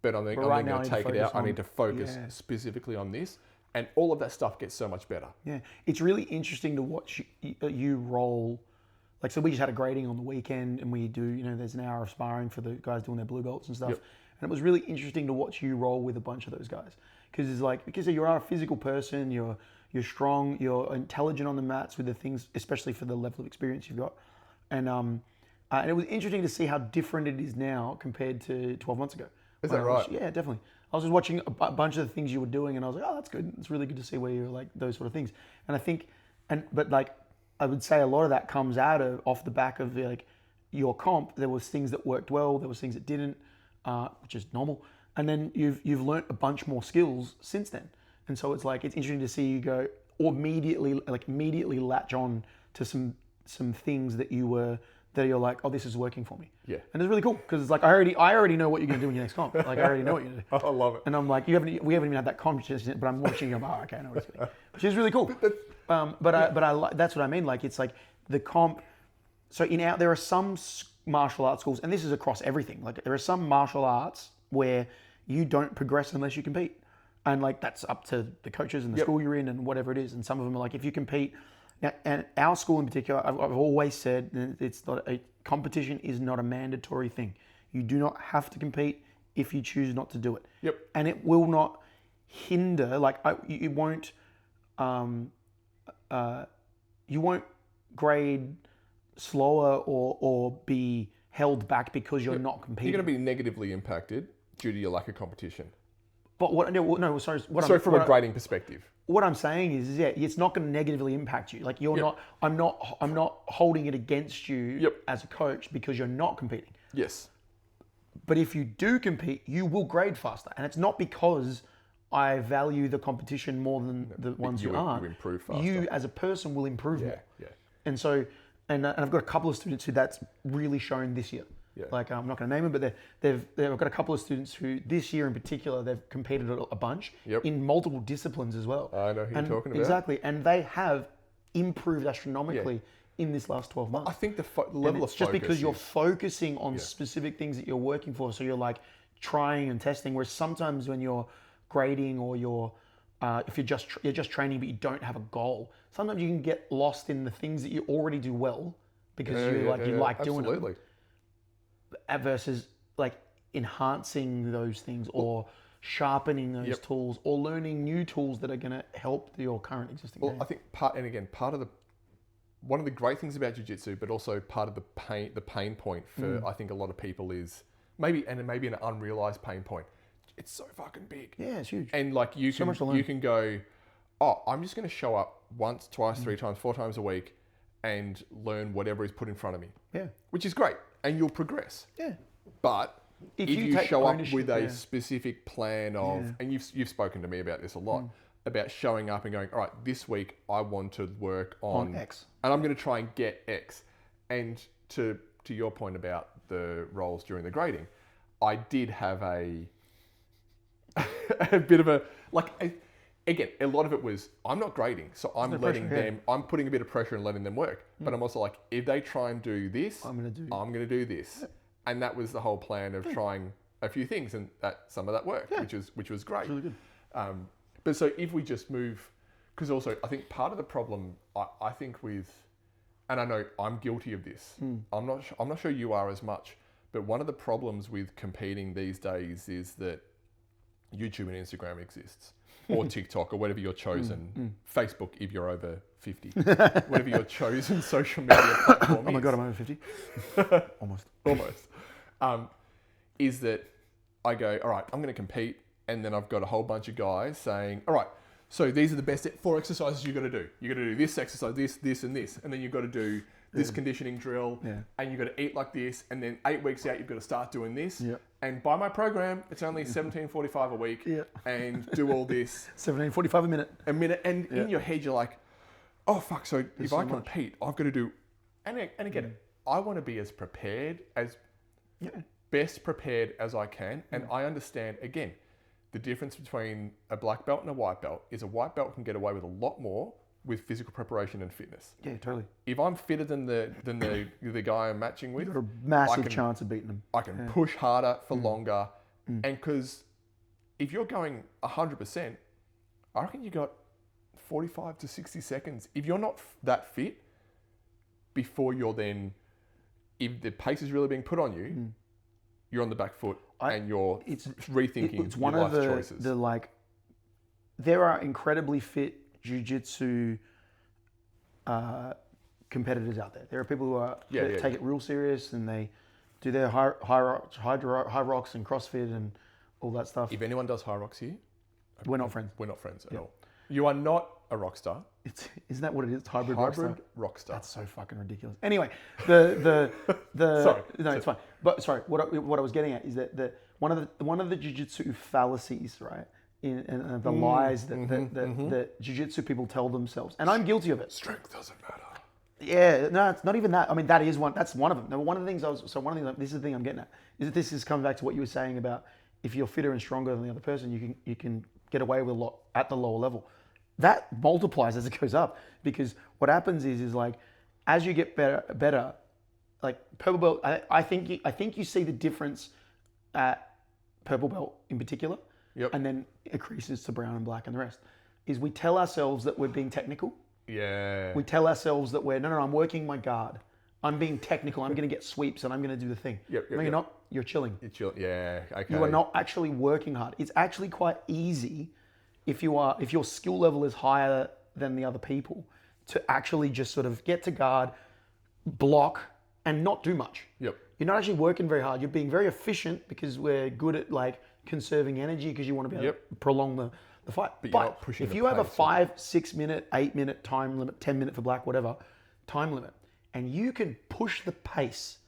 Speaker 2: but I'm going to take it out. I need to focus specifically on this. And all of that stuff gets so much better.
Speaker 1: Yeah. It's really interesting to watch you roll. Like, so we just had a grading on the weekend and we do, there's an hour of sparring for the guys doing their blue belts and stuff.
Speaker 2: Yep.
Speaker 1: And it was really interesting to watch you roll with a bunch of those guys. Because you are a physical person, you're strong, you're intelligent on the mats with the things, especially for the level of experience you've got. And it was interesting to see how different it is now compared to 12 months ago.
Speaker 2: Is that right?
Speaker 1: Yeah, definitely. I was just watching a bunch of the things you were doing and I was like, oh, that's good. It's really good to see where you're like those sort of things. And I think, but like, I would say a lot of that comes off the back of like your comp. There was things that worked well, there was things that didn't, which is normal. And then you've learnt a bunch more skills since then. And so it's interesting to see you go or immediately latch on to some things that you're like, oh, this is working for me.
Speaker 2: Yeah.
Speaker 1: And it's really cool because it's like I already know what you're gonna do in your next comp. Like I already know what you're gonna do.
Speaker 2: I love it.
Speaker 1: And I'm like, we haven't even had that conversation yet, but I'm watching you. Oh, okay, I know what it's doing. Which is really cool. But that's what I mean. Like it's like the comp. So there are some martial arts schools, and this is across everything. Like there are some martial arts where you don't progress unless you compete. And like that's up to the coaches and the school you're in and whatever it is. And some of them are like, if you compete, and our school in particular, I've always said it's not a competition is not a mandatory thing. You do not have to compete if you choose not to do it.
Speaker 2: Yep.
Speaker 1: And it will not hinder, it won't, you won't grade slower or be held back because you're not competing.
Speaker 2: You're going to be negatively impacted due to your lack of competition.
Speaker 1: But
Speaker 2: from a grading perspective.
Speaker 1: What I'm saying is, it's not going to negatively impact you. Like I'm not holding it against you as a coach because you're not competing.
Speaker 2: Yes.
Speaker 1: But if you do compete, you will grade faster. And it's not because I value the competition more than the ones who aren't. You
Speaker 2: improve faster.
Speaker 1: You as a person will improve more.
Speaker 2: Yeah.
Speaker 1: And so, and I've got a couple of students who that's really shown this year.
Speaker 2: Yeah.
Speaker 1: Like I'm not going to name them, but they've got a couple of students who this year in particular they've competed a bunch in multiple disciplines as well.
Speaker 2: I know who you're talking about.
Speaker 1: Exactly, and they have improved astronomically in this last 12 months.
Speaker 2: I think the level of focus
Speaker 1: just because you're focusing on specific things that you're working for, so you're like trying and testing. Whereas sometimes when you're grading or if you're just training but you don't have a goal, sometimes you can get lost in the things that you already do well because you like doing them. Versus like enhancing those things or sharpening those tools or learning new tools that are going to help your current existing game.
Speaker 2: I think one of the great things about jiu-jitsu, but also part of the pain point for I think a lot of people is maybe an unrealized pain point. It's so fucking big.
Speaker 1: Yeah, it's huge.
Speaker 2: And like you can go, oh, I'm just going to show up once, twice, 3 times, 4 times a week and learn whatever is put in front of me. Yeah. Which is great. And you'll progress. Yeah. But if you show up with a specific plan of, and you've spoken to me about this a lot, about showing up and going, all right, this week I want to work on
Speaker 1: X.
Speaker 2: And I'm going to try and get X. And to your point about the roles during the grading, I did have a bit of again, a lot of it was, I'm not grading, so I'm letting them, I'm putting a bit of pressure and letting them work. But I'm also like, if they try and do this, I'm going to do this. Yeah. And that was the whole plan of trying a few things, and some of that worked, which was great. Really good. But so if we just move, because also I think part of the problem, I think with, and I know I'm guilty of this, I'm not sure you are as much, but one of the problems with competing these days is that YouTube and Instagram exists. Or TikTok, or whatever your chosen, Facebook if you're over 50, whatever your chosen social media platform is.
Speaker 1: Oh my God, I'm over 50.
Speaker 2: Almost. Is that I go, all right, I'm going to compete, and then I've got a whole bunch of guys saying, all right, so these are the best 4 exercises you've got to do. You've got to do this exercise, this, and this, and then you've got to do this conditioning drill, and you've got to eat like this, and then 8 weeks out, you've got to start doing this. Yep. And by my program, it's only $17.45 a week, and do all this.
Speaker 1: $17.45 a minute.
Speaker 2: And in your head, you're like, oh fuck! So if I compete, I've got to do. And again, I want to be as prepared best prepared as I can, and I understand again. the difference between a black belt and a white belt is a white belt can get away with a lot more with physical preparation and fitness.
Speaker 1: Yeah, totally.
Speaker 2: If I'm fitter than the guy I'm matching with,
Speaker 1: You've got a massive chance of beating them.
Speaker 2: I can push harder for longer. And because if you're going 100%, I reckon you got 45 to 60 seconds. If you're not that fit, before you're then, if the pace is really being put on you, you're on the back foot and you're rethinking
Speaker 1: It's one
Speaker 2: your
Speaker 1: of
Speaker 2: life choices.
Speaker 1: the like, there are incredibly fit jiu-jitsu competitors out there. There are people who take it real serious and they do their high rocks and CrossFit and all that stuff.
Speaker 2: If anyone does high rocks here,
Speaker 1: We're not friends.
Speaker 2: we're not friends at all. You are not a rock star.
Speaker 1: Isn't that what it is? Hybrid
Speaker 2: rock star.
Speaker 1: That's so fucking ridiculous. Anyway, the
Speaker 2: Sorry.
Speaker 1: No, it's fine. But sorry, what I was getting at is that one of the jiu-jitsu fallacies, right? And the lies that jiu-jitsu people tell themselves, and I'm guilty of it.
Speaker 2: Strength doesn't matter.
Speaker 1: Yeah, no, it's not even that. I mean, that is one. That's one of them. Now, one of the things this is the thing I'm getting at is that this comes back to what you were saying about if you're fitter and stronger than the other person, you can get away with a lot at the lower level. That multiplies as it goes up, because what happens is like as you get better, like purple belt. I think you see the difference at purple belt in particular, and then it increases to brown and black and the rest. Is we tell ourselves that we're being technical.
Speaker 2: Yeah.
Speaker 1: We tell ourselves that we're, no, I'm working my guard. I'm being technical. I'm going to get sweeps and I'm going to do the thing. No, you're not. You're chilling.
Speaker 2: You're chilling. Yeah. Okay.
Speaker 1: You are not actually working hard. It's actually quite easy if your skill level is higher than the other people to actually just sort of get to guard, block, and not do much.
Speaker 2: Yep.
Speaker 1: You're not actually working very hard. You're being very efficient because we're good at like conserving energy because you want to be able to prolong the fight.
Speaker 2: But you're not pushing
Speaker 1: if
Speaker 2: the
Speaker 1: you have a
Speaker 2: pace.
Speaker 1: 5, 6 minute, 8 minute time limit, 10 minute for black, whatever, time limit, and you can push the pace,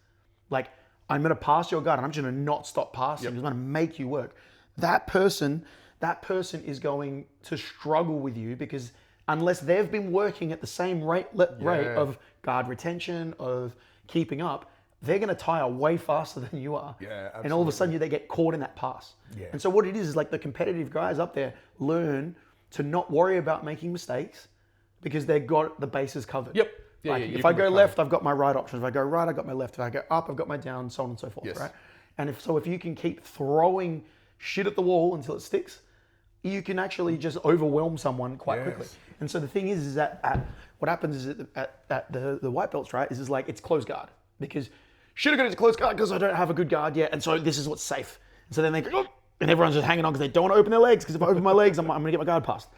Speaker 1: like I'm going to pass your guard and I'm just going to not stop passing. I'm just going to make you work. That person is going to struggle with you because unless they've been working at the same rate of guard retention, of keeping up, they're going to tire way faster than you are.
Speaker 2: Yeah, absolutely.
Speaker 1: And all of a sudden they get caught in that pass.
Speaker 2: Yeah.
Speaker 1: And so what it is like the competitive guys up there learn to not worry about making mistakes because they've got the bases covered.
Speaker 2: Yep. Yeah,
Speaker 1: Like
Speaker 2: yeah,
Speaker 1: if I go left, I've got my right options. If I go right, I've got my left. If I go up, I've got my down, so on and so forth,
Speaker 2: Yes.
Speaker 1: right? And if you can keep throwing shit at the wall until it sticks, you can actually just overwhelm someone quite quickly. And so the thing is that what happens is at the white belts, right, is like it's close guard because should have got into close guard because I don't have a good guard yet, and so this is what's safe. And so then they go, and everyone's just hanging on because they don't want to open their legs because if I open my legs, I'm going to get my guard passed.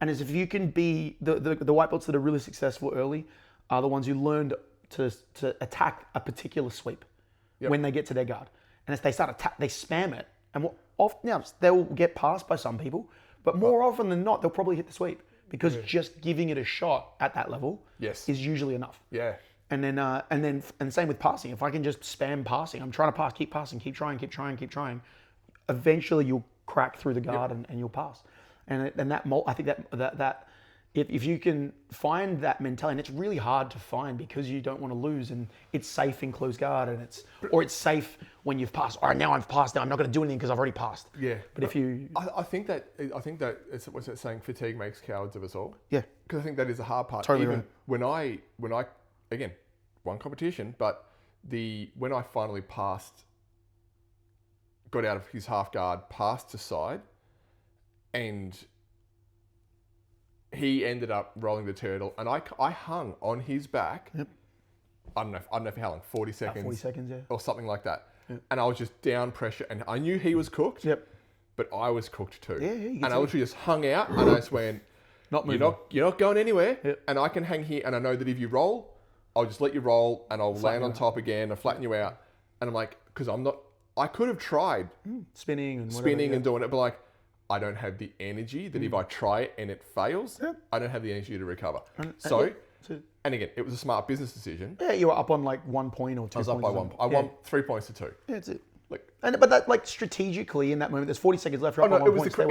Speaker 1: And as if you can be the white belts that are really successful early are the ones who learned to attack a particular sweep when they get to their guard, and as they start they spam it, and they'll get passed by some people, but more often than not, they'll probably hit the sweep because just giving it a shot at that level is usually enough.
Speaker 2: Yeah.
Speaker 1: And same with passing. If I can just spam passing, I'm trying to pass, keep passing, keep trying. Eventually, you'll crack through the guard and you'll pass. And I think that if you can find that mentality, and it's really hard to find because you don't want to lose, and it's safe in close guard, and it's safe when you've passed. All right, now I've passed. Now I'm not going to do anything because I've already passed.
Speaker 2: Yeah.
Speaker 1: But if you,
Speaker 2: I think that it's what's that saying? Fatigue makes cowards of us all.
Speaker 1: Yeah.
Speaker 2: Because I think that is the hard part.
Speaker 1: Totally
Speaker 2: Even when I again, one competition, but when I finally got out of his half guard, passed to side, and he ended up rolling the turtle, and I hung on his back.
Speaker 1: Yep.
Speaker 2: I don't know for how long, 40 seconds.
Speaker 1: 40 seconds, yeah.
Speaker 2: Or something like that. Yep. And I was just down pressure, and I knew he was cooked.
Speaker 1: Yep.
Speaker 2: But I was cooked too.
Speaker 1: Yeah,
Speaker 2: and I literally just hung out, and I just went,
Speaker 1: not moving.
Speaker 2: You're not going anywhere,
Speaker 1: Yep.
Speaker 2: and I can hang here, and I know that if you roll, I'll just let you roll, and I'll land on top again, and flatten you out. And I'm like, because I could have tried
Speaker 1: spinning and
Speaker 2: doing it, but like, I don't have the energy that if I try it and it fails, I don't have the energy to recover. And again, it was a smart business decision.
Speaker 1: Yeah, you were up on like 1 point or 2 points.
Speaker 2: I was up by 1 point. I won 3 points to 2.
Speaker 1: Yeah, that's it. But that, like, strategically in that moment, there's 40 seconds left. It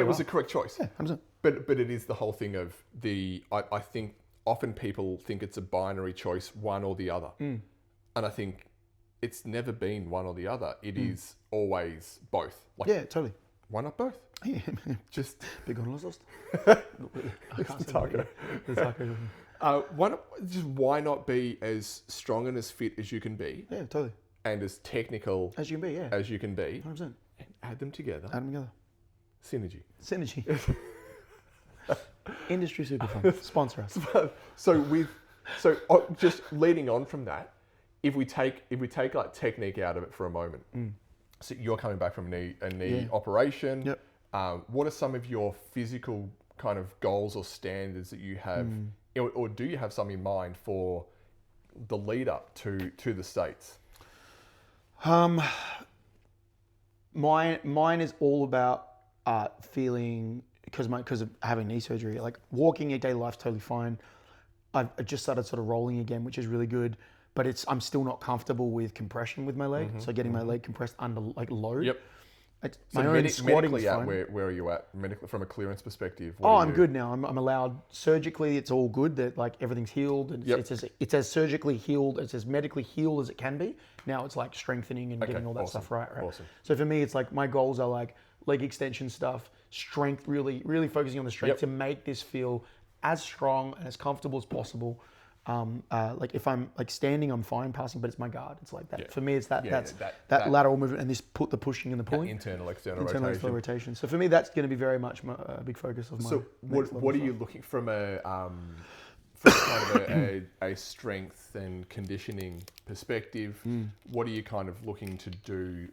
Speaker 2: was the correct choice.
Speaker 1: Yeah, 100%.
Speaker 2: But it is the whole thing of I think often people think it's a binary choice, one or the other. And I think it's never been one or the other. It is always both. Like,
Speaker 1: yeah, totally.
Speaker 2: Why not both?
Speaker 1: Yeah,
Speaker 2: Just
Speaker 1: big on lost.
Speaker 2: the taco.
Speaker 1: The taco.
Speaker 2: Why not be as strong and as fit as you can be,
Speaker 1: Yeah, totally.
Speaker 2: and as technical
Speaker 1: As you can be, yeah.
Speaker 2: as you can be,
Speaker 1: 100%.
Speaker 2: and add them together?
Speaker 1: Add them together.
Speaker 2: Synergy.
Speaker 1: Industry super fun. Sponsor us.
Speaker 2: Just leading on from that, if we take like technique out of it for a moment, so you're coming back from a knee operation.
Speaker 1: Yep.
Speaker 2: What are some of your physical kind of goals or standards that you have, or do you have some in mind for the lead up to the States?
Speaker 1: Mine is all about feeling, because of having knee surgery, like walking a daily life totally fine. I've just started sort of rolling again, which is really good, but I'm still not comfortable with compression with my leg. So getting my leg compressed under like load.
Speaker 2: Yep.
Speaker 1: My own squatting is fine.
Speaker 2: Where are you at medically from a clearance perspective?
Speaker 1: I'm good now. I'm allowed surgically. It's all good. That like everything's healed, and it's as surgically healed, it's as medically healed as it can be. Now it's like strengthening and getting all that stuff right.
Speaker 2: Awesome.
Speaker 1: So for me, it's like my goals are like leg extension stuff, strength, really focusing on the strength to make this feel as strong and as comfortable as possible. Like if I'm like standing, I'm fine passing, but it's my guard. It's like that. Yeah. For me, it's that lateral movement and the pushing and the pulling.
Speaker 2: Internal, external
Speaker 1: rotation. So for me, that's going to be very much a big focus of my.
Speaker 2: So what are you looking from kind of a strength and conditioning perspective? What are you kind of looking to do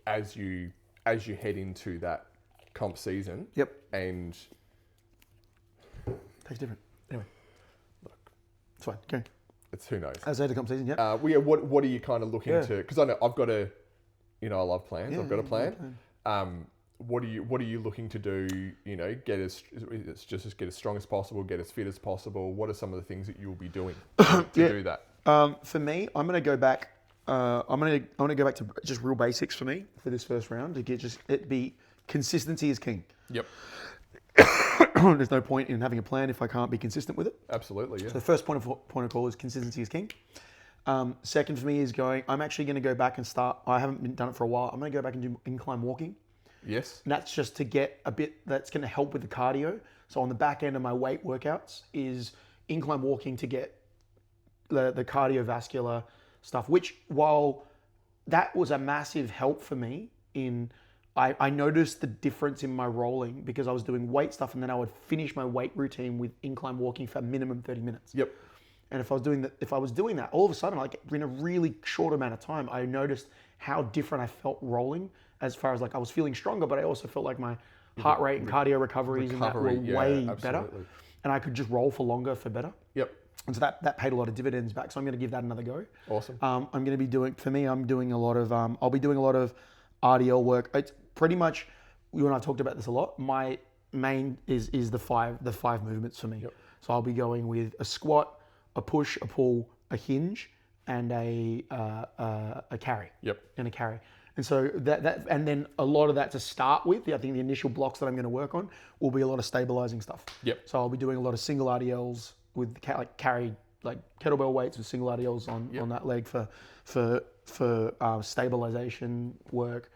Speaker 2: as you head into that comp season?
Speaker 1: Yep.
Speaker 2: And
Speaker 1: takes different. Anyway. It's fine. Okay.
Speaker 2: It's who knows.
Speaker 1: As I had a comp season, yeah.
Speaker 2: What are you kind of looking to? Because I know I've got I love plans. I've got a plan. What are you looking to do? Get as strong as possible, get as fit as possible. What are some of the things that you'll be doing to do that?
Speaker 1: For me, I'm going to go back. I'm going to go back to just real basics for me for this first round to get consistency is king.
Speaker 2: Yep.
Speaker 1: There's no point in having a plan if I can't be consistent with it.
Speaker 2: Absolutely, yeah.
Speaker 1: So the first point of call is consistency is king. Second for me is I'm actually going to go back and start. I haven't done it for a while. I'm going to go back and do incline walking.
Speaker 2: Yes.
Speaker 1: And that's just to get a bit. That's going to help with the cardio. So on the back end of my weight workouts is incline walking to get the cardiovascular stuff. Which while that was a massive help for me I noticed the difference in my rolling because I was doing weight stuff and then I would finish my weight routine with incline walking for a minimum 30 minutes.
Speaker 2: Yep.
Speaker 1: And if I was doing that, all of a sudden, like in a really short amount of time, I noticed how different I felt rolling as far as like I was feeling stronger, but I also felt like my heart rate and cardio recoveries and that were way better. And I could just roll for longer for better.
Speaker 2: Yep.
Speaker 1: And so that paid a lot of dividends back. So I'm going to give that another go.
Speaker 2: Awesome.
Speaker 1: I'm going to be doing, for me, I'm doing a lot of, I'll be doing a lot of RDL work. It's pretty much, you and I talked about this a lot. My main is the five movements for me. Yep. So I'll be going with a squat, a push, a pull, a hinge, and a carry.
Speaker 2: Yep.
Speaker 1: And a carry. And so that and then a lot of that to start with. I think the initial blocks that I'm going to work on will be a lot of stabilizing stuff.
Speaker 2: Yep.
Speaker 1: So I'll be doing a lot of single RDLs with carry, like kettlebell weights with single RDLs on that leg for stabilization work.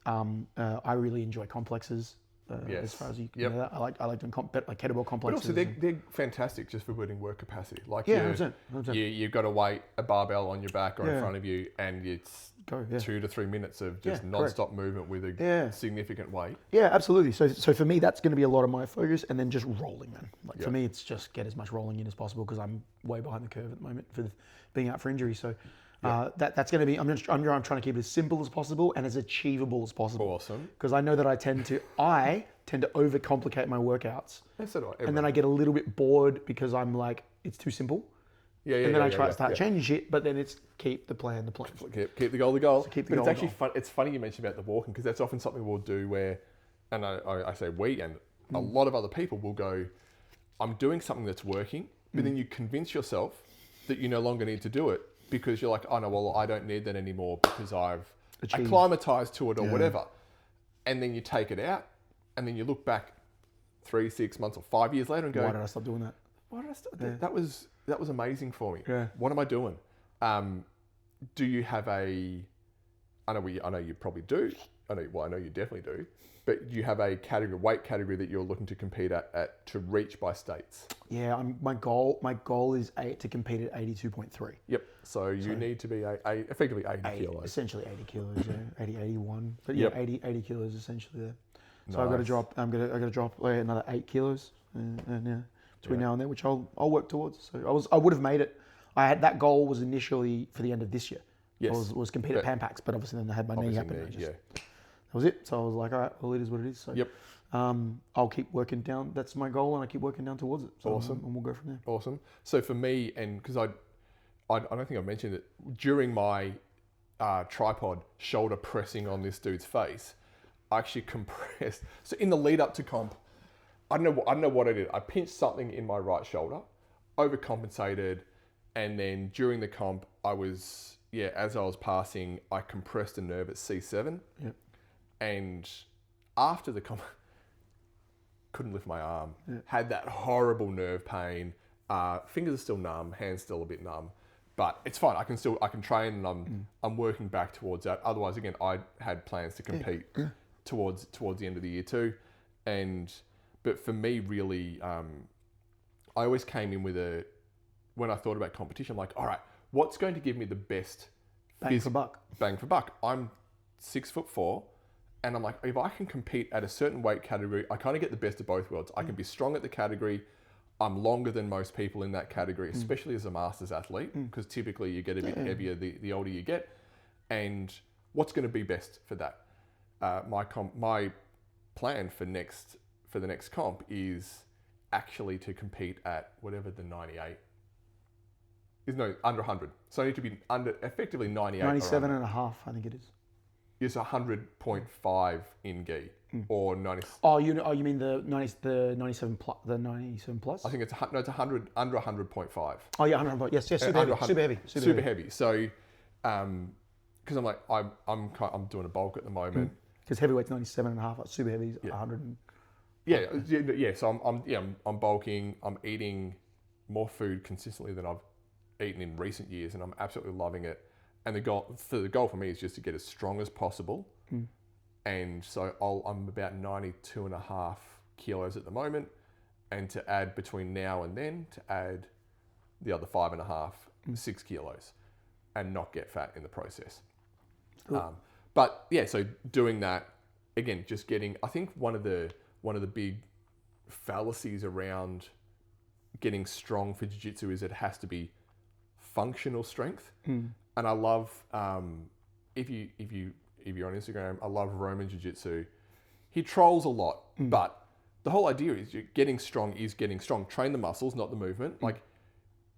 Speaker 1: I really enjoy complexes. As far as you know that. I like doing like kettlebell complexes.
Speaker 2: But also they're fantastic just for building work capacity. Like
Speaker 1: 100%.
Speaker 2: You've got a barbell on your back or in front of you, and it's 2 to 3 minutes of just non-stop movement with a significant weight.
Speaker 1: Yeah, absolutely. So for me, that's going to be a lot of my focus, and then just rolling, man. Like for me, it's just get as much rolling in as possible because I'm way behind the curve at the moment for being out for injury. So. That's going to be. I'm trying to keep it as simple as possible and as achievable as possible.
Speaker 2: Awesome.
Speaker 1: Because I know that I tend to overcomplicate my workoups.
Speaker 2: Yes, so do I.
Speaker 1: And then I get a little bit bored because I'm like, it's too simple. And then I try to start changing shit, but then it's keep the plan.
Speaker 2: Keep the goal the goal.
Speaker 1: So keep the
Speaker 2: but
Speaker 1: goal
Speaker 2: it's actually fun. It's funny you mentioned about the walking because that's often something we'll do where, and I say we and a lot of other people will go, I'm doing something that's working, but then you convince yourself that you no longer need to do it. Because you're like, oh no, well, I don't need that anymore because I've acclimatized to it or whatever. And then you take it out and then you look back 3, 6 months or 5 years later and go,
Speaker 1: why did I stop doing that?
Speaker 2: Why did I stop? That was amazing for me.
Speaker 1: Yeah.
Speaker 2: What am I doing? Do you have I know you probably do. I know you definitely do. But you have a weight category that you're looking to compete at to reach by states.
Speaker 1: Yeah, my goal is to compete at 82.3.
Speaker 2: Yep. So you need to be effectively 80 kilos.
Speaker 1: Essentially 80 kilos, yeah. 80, 81. But yeah, 80 kilos essentially there. So I've got to drop. I got to drop another 8 kilos, and yeah, between now and then, which I'll work towards. So I would have made it. That goal was initially for the end of this year.
Speaker 2: Yes.
Speaker 1: Was compete at Pan Pacs, but obviously then I had my knee happen. That was it. So I was like, all right, well, it is what it is. So
Speaker 2: yep.
Speaker 1: I'll keep working down. That's my goal, and I keep working down towards it. So
Speaker 2: awesome.
Speaker 1: And we'll go from there.
Speaker 2: Awesome. So for me, and because I don't think I mentioned it during my tripod shoulder pressing on this dude's face, I actually compressed. So in the lead up to comp, I don't know what I did. I pinched something in my right shoulder, overcompensated, and then during the comp, as I was passing, I compressed a nerve at C7.
Speaker 1: Yep.
Speaker 2: And after the comp, couldn't lift my arm.
Speaker 1: Yep.
Speaker 2: Had that horrible nerve pain. Fingers are still numb, hands still a bit numb, but it's fine. I can train, and I'm working back towards that. Otherwise, again, I had plans to compete towards the end of the year too. But for me, really, I always came in with when I thought about competition, I'm like, all right, what's going to give me the best
Speaker 1: bang for buck?
Speaker 2: Bang for buck. I'm 6'4", and I'm like, if I can compete at a certain weight category, I kind of get the best of both worlds. I can be strong at the category. I'm longer than most people in that category, especially as a masters athlete, because typically you get a bit heavier the older you get. And what's going to be best for that? My plan for the next comp is actually to compete at whatever the 98 is. No, under 100. So I need to be effectively 98.
Speaker 1: 97 and a half, I think it is.
Speaker 2: It's 100.5 in gi or 90.
Speaker 1: Oh, you mean the 97 plus? The 97 plus?
Speaker 2: I think it's 100 under 100.5.
Speaker 1: Oh yeah, 100. Yes, super heavy. Super heavy.
Speaker 2: So, because I'm like I'm doing a bulk at the moment.
Speaker 1: Because heavyweight's 97 and a half. Super heavy is 100.
Speaker 2: Yeah. So I'm bulking. I'm eating more food consistently than I've eaten in recent years, and I'm absolutely loving it. And the goal for me is just to get as strong as possible. And so I'm about 92.5 kilos at the moment, and to add between now and then, to add the other 5.5, 6 kilos, and not get fat in the process.
Speaker 1: Cool.
Speaker 2: But yeah, so doing that again, just getting. I think one of the big fallacies around getting strong for jiu-jitsu is it has to be functional strength. And I love if you're on Instagram, I love Roman Jiu-Jitsu. He trolls a lot, but the whole idea is getting strong is getting strong. Train the muscles, not the movement. Like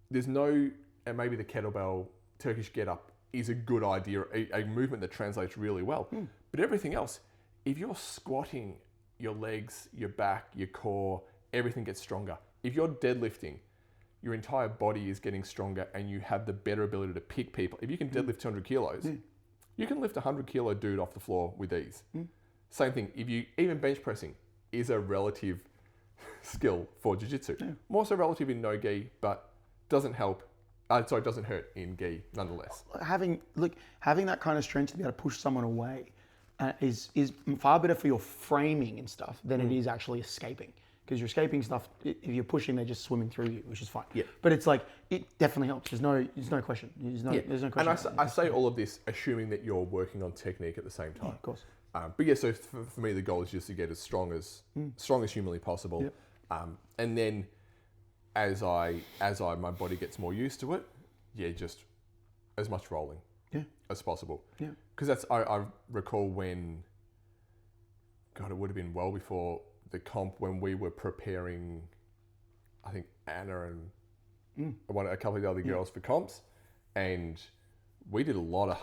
Speaker 2: there's no, and maybe the kettlebell Turkish get up is a good idea, a movement that translates really well. But everything else, if you're squatting, your legs, your back, your core, everything gets stronger. If you're deadlifting, your entire body is getting stronger, and you have the better ability to pick people. If you can deadlift 200 kilos, you can lift a 100 kilo dude off the floor with ease. Same thing, even bench pressing is a relative skill for jiu-jitsu. More so relative in no gi, but doesn't hurt in gi nonetheless.
Speaker 1: Having that kind of strength to be able to push someone away is far better for your framing and stuff than it is actually escaping. Because you're escaping stuff, if you're pushing, they're just swimming through you, which is fine. Yeah. But it's like, it definitely helps. There's no question. There's no question.
Speaker 2: And I say all of this assuming that you're working on technique at the same time.
Speaker 1: Yeah, of course.
Speaker 2: But yeah, so for me, the goal is just to get as strong as humanly possible. Yep. And then as my body gets more used to it, just as much rolling as possible. Yeah. Because I recall when, God, it would have been well before the comp when we were preparing, I think Anna and a couple of the other girls for comps, and we did a lot of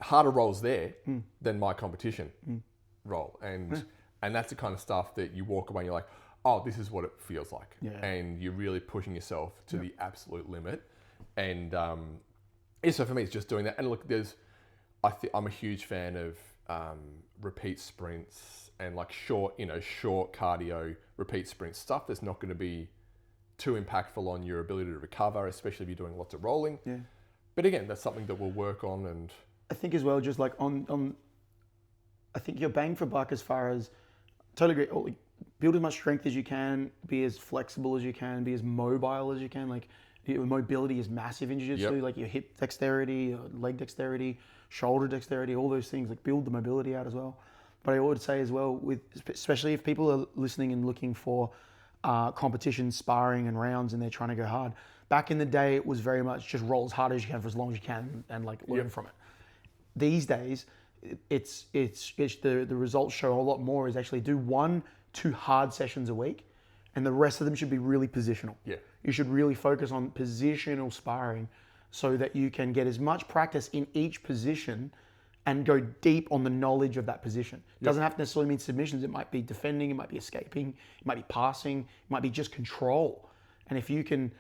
Speaker 2: harder rolls there than my competition roll, and that's the kind of stuff that you walk away and you're like, oh, this is what it feels like, and you're really pushing yourself to the absolute limit, and so for me it's just doing that. And look, I'm a huge fan of repeat sprints and like short cardio repeat sprint stuff that's not going to be too impactful on your ability to recover, especially if you're doing lots of rolling. Yeah. But again, that's something that we'll work on. And
Speaker 1: I think as well, just like on I think your bang for buck as far as totally agree. Like, build as much strength as you can, be as flexible as you can, be as mobile as you can. Like your mobility is massive in jiu-jitsu.
Speaker 2: Yep.
Speaker 1: Like your hip dexterity, your leg dexterity, shoulder dexterity, all those things. Like build the mobility out as well. But I would say as well, with especially if people are listening and looking for competition, sparring, and rounds, and they're trying to go hard. Back in the day, it was very much just roll as hard as you can for as long as you can, and like learn from it. These days, it's the results show a lot more is actually do 1-2 hard sessions a week, and the rest of them should be really positional.
Speaker 2: Yeah.
Speaker 1: You should really focus on positional sparring so that you can get as much practice in each position and go deep on the knowledge of that position. It doesn't have to necessarily mean submissions. It might be defending, it might be escaping, it might be passing, it might be just control. And if you can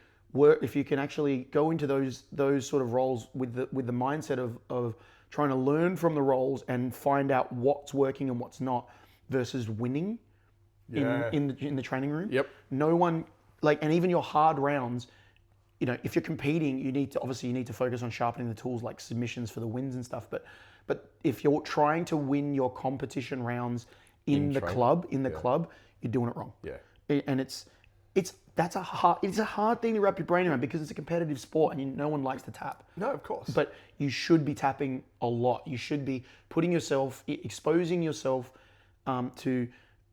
Speaker 1: actually go into those sort of roles with the mindset of trying to learn from the roles and find out what's working and what's not versus winning in the training room.
Speaker 2: Yep.
Speaker 1: No one and even your hard rounds, if you're competing, you need to focus on sharpening the tools like submissions for the wins and stuff. But if you're trying to win your competition rounds in the club, you're doing it wrong.
Speaker 2: Yeah.
Speaker 1: And it's a hard thing to wrap your brain around because it's a competitive sport and no one likes to tap.
Speaker 2: No, of course.
Speaker 1: But you should be tapping a lot. You should be exposing yourself to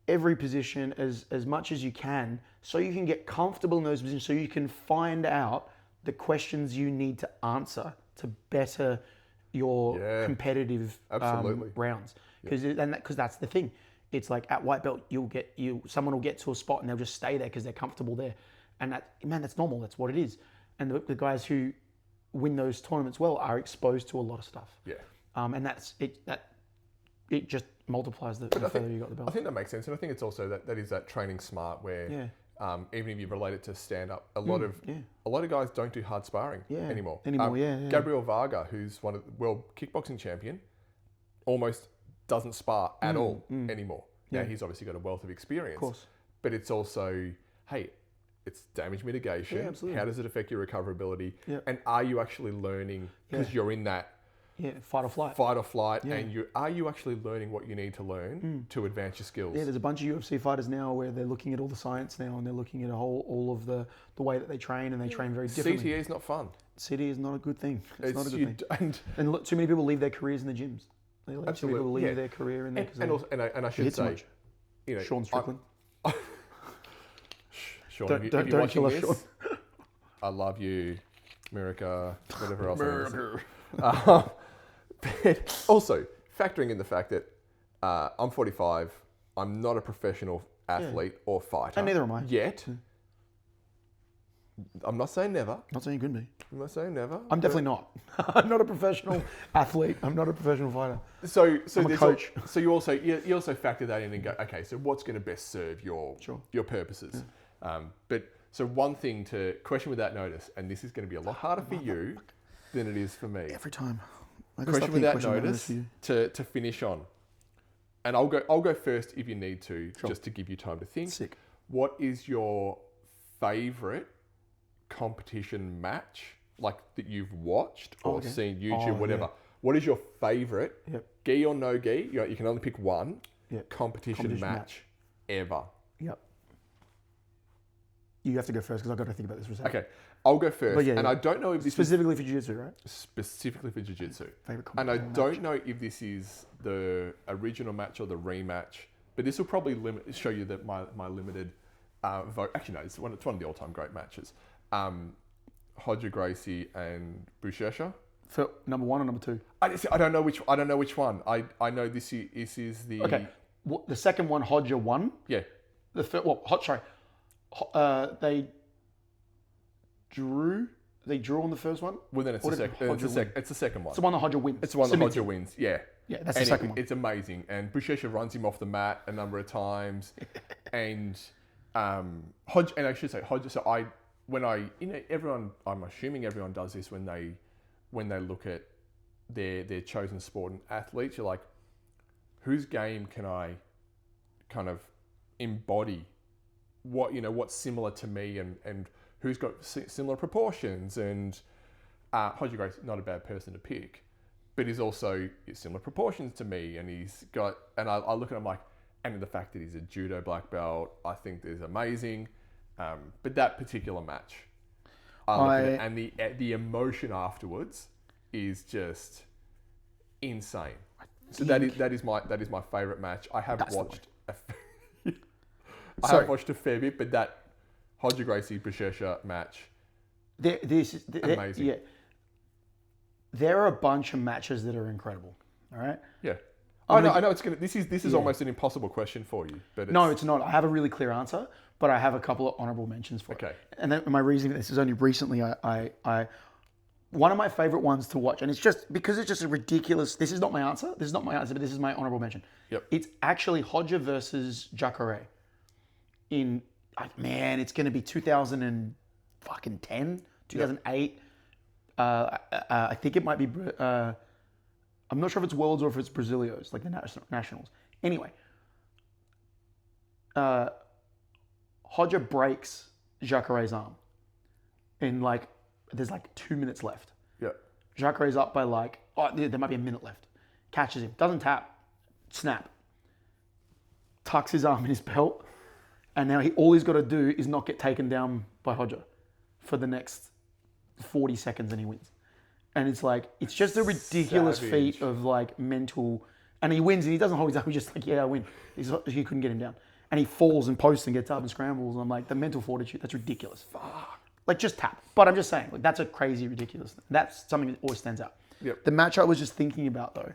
Speaker 1: every position as much as you can so you can get comfortable in those positions so you can find out the questions you need to answer to better your competitive rounds. Because that's the thing. It's like at white belt, someone will get to a spot and they'll just stay there because they're comfortable there. And that's normal. That's what it is. And the guys who win those tournaments well are exposed to a lot of stuff.
Speaker 2: Yeah.
Speaker 1: And that's it. It just multiplies the further you got the belt.
Speaker 2: I think that makes sense, and I think it's also that is that training smart where even if you relate it to stand up, a lot of guys don't do hard sparring anymore. Gabriel Varga, who's one of the world kickboxing champion, almost doesn't spar at all anymore. Now he's obviously got a wealth of experience,
Speaker 1: Of course.
Speaker 2: but it's also it's damage mitigation.
Speaker 1: Yeah, absolutely.
Speaker 2: How does it affect your recoverability?
Speaker 1: Yeah.
Speaker 2: And are you actually learning because you're in that
Speaker 1: fight or flight.
Speaker 2: and are you actually learning what you need to learn to advance your skills?
Speaker 1: Yeah, there's a bunch of UFC fighters now where they're looking at all the science now and they're looking at all of the way that they train, and they train very differently.
Speaker 2: CTE is not fun.
Speaker 1: CTE is not a good thing. It's not a good thing.
Speaker 2: And
Speaker 1: And look, too many people leave their careers in the gyms. They let too many people leave their career in there.
Speaker 2: and I should say,
Speaker 1: Sean Strickland.
Speaker 2: Sean,
Speaker 1: Don't
Speaker 2: if you're watching
Speaker 1: kill us,
Speaker 2: this,
Speaker 1: Sean.
Speaker 2: I love you, America, whatever else.
Speaker 1: America.
Speaker 2: But also, factoring in the fact that I'm 45, I'm not a professional athlete or fighter.
Speaker 1: And neither am I.
Speaker 2: Yet. I'm not saying never.
Speaker 1: Not saying you could be.
Speaker 2: I'm not saying never.
Speaker 1: I'm definitely not. I'm not a professional athlete. I'm not a professional fighter.
Speaker 2: So
Speaker 1: I'm a coach.
Speaker 2: So you also factor that in and go, okay, so what's going to best serve your purposes? But so one thing to question without notice, and this is going to be a lot harder for you than it is for me.
Speaker 1: Every time.
Speaker 2: Question without notice to finish on, and I'll go first if you need to, just to give you time to think.
Speaker 1: Sick.
Speaker 2: What is your favourite competition match, like that you've watched or seen YouTube, whatever? What is your favourite, gi or no gi? You can only pick one competition match ever.
Speaker 1: Yep. You have to go first because I've got to think about this for a second.
Speaker 2: Okay, I'll go first. And I don't know if this
Speaker 1: specifically for jiu-jitsu, right?
Speaker 2: Specifically for jiu-jitsu.
Speaker 1: Favorite
Speaker 2: and I
Speaker 1: competition
Speaker 2: don't know if this is the original match or the rematch, but this will probably show you that my limited vote. Actually, no, it's one of the all-time great matches. Hodger Gracie and Buchecha.
Speaker 1: For number one or number two?
Speaker 2: I don't know which one. I know this is the
Speaker 1: the second one. Hodger won.
Speaker 2: Yeah.
Speaker 1: The third. They drew. They drew on the first one.
Speaker 2: Well, then it's the second one.
Speaker 1: It's the one that Hodger wins.
Speaker 2: It's the one that Hodger wins. Yeah.
Speaker 1: Yeah, that's the second one.
Speaker 2: It's amazing, and Buchecha runs him off the mat a number of times, and Hodger. And I should say Hodger. So everyone. I'm assuming everyone does this when they look at their chosen sport and athletes. You're like, whose game can I kind of embody? What's similar to me and who's got similar proportions, and Hodger Grace, not a bad person to pick, but he's also similar proportions to me, and he's got. And I look at him like, and the fact that he's a judo black belt, I think is amazing. But that particular match, I look at it, and the emotion afterwards is just insane. So that is my favorite match. I have watched. I have watched a fair bit, but that Roger Gracie Buchecha match, amazing.
Speaker 1: Yeah, there are a bunch of matches that are incredible. All right.
Speaker 2: Yeah. I know it's gonna. This is almost an impossible question for you, but
Speaker 1: no, it's not. I have a really clear answer, but I have a couple of honorable mentions for it. And then my reasoning for this is only recently. I one of my favorite ones to watch, and it's just because it's just a ridiculous. This is not my answer. This is not my answer, but this is my honorable mention.
Speaker 2: Yep.
Speaker 1: It's actually Hodger versus Jacare. It's going to be 2010, 2008. I think it might be. I'm not sure if it's Worlds or if it's Brazilios, like the nationals. Anyway, Hodger breaks Jacare's arm in there's 2 minutes left.
Speaker 2: Yeah.
Speaker 1: Jacare's up by there might be a minute left. Catches him, doesn't tap, snap. Tucks his arm in his belt, and now all he's got to do is not get taken down by Hodger for the next 40 seconds, and he wins. And it's just a ridiculous feat of mental, and he wins, and he doesn't hold his arm. He's just I win. He couldn't get him down, and he falls and posts and gets up and scrambles. And I'm like, the mental fortitude, that's ridiculous. Fuck. Just tap. But I'm just saying, that's a crazy ridiculous thing. That's something that always stands out.
Speaker 2: Yep.
Speaker 1: The match I was just thinking about though,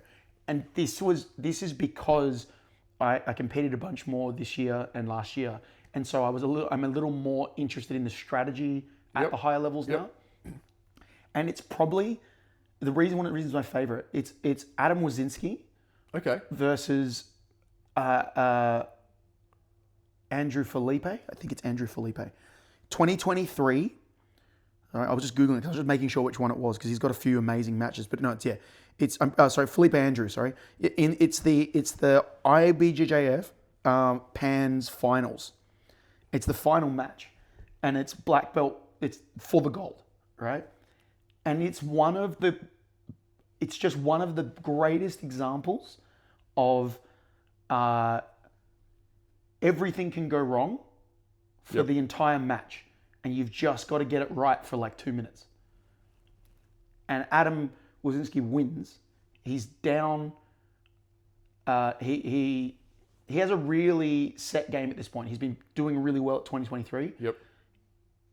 Speaker 1: and this is because I competed a bunch more this year and last year, and so I'm a little more interested in the strategy at the higher levels now. And it's probably one of the reasons my favorite. It's Adam Wazinski, versus Andrew Felipe. I think it's Andrew Felipe. 2023. All right, I was just googling it. I was just making sure which one it was because he's got a few amazing matches. But no, it's Felipe Andrew. Sorry, it's the IBJJF Pans finals. It's the final match, and it's black belt. It's for the gold, right? And it's just one of the greatest examples of everything can go wrong for the entire match, and you've just got to get it right for 2 minutes. And Adam Wazinski wins. He's down. He has a really set game at this point. He's been doing really well at 2023.
Speaker 2: Yep.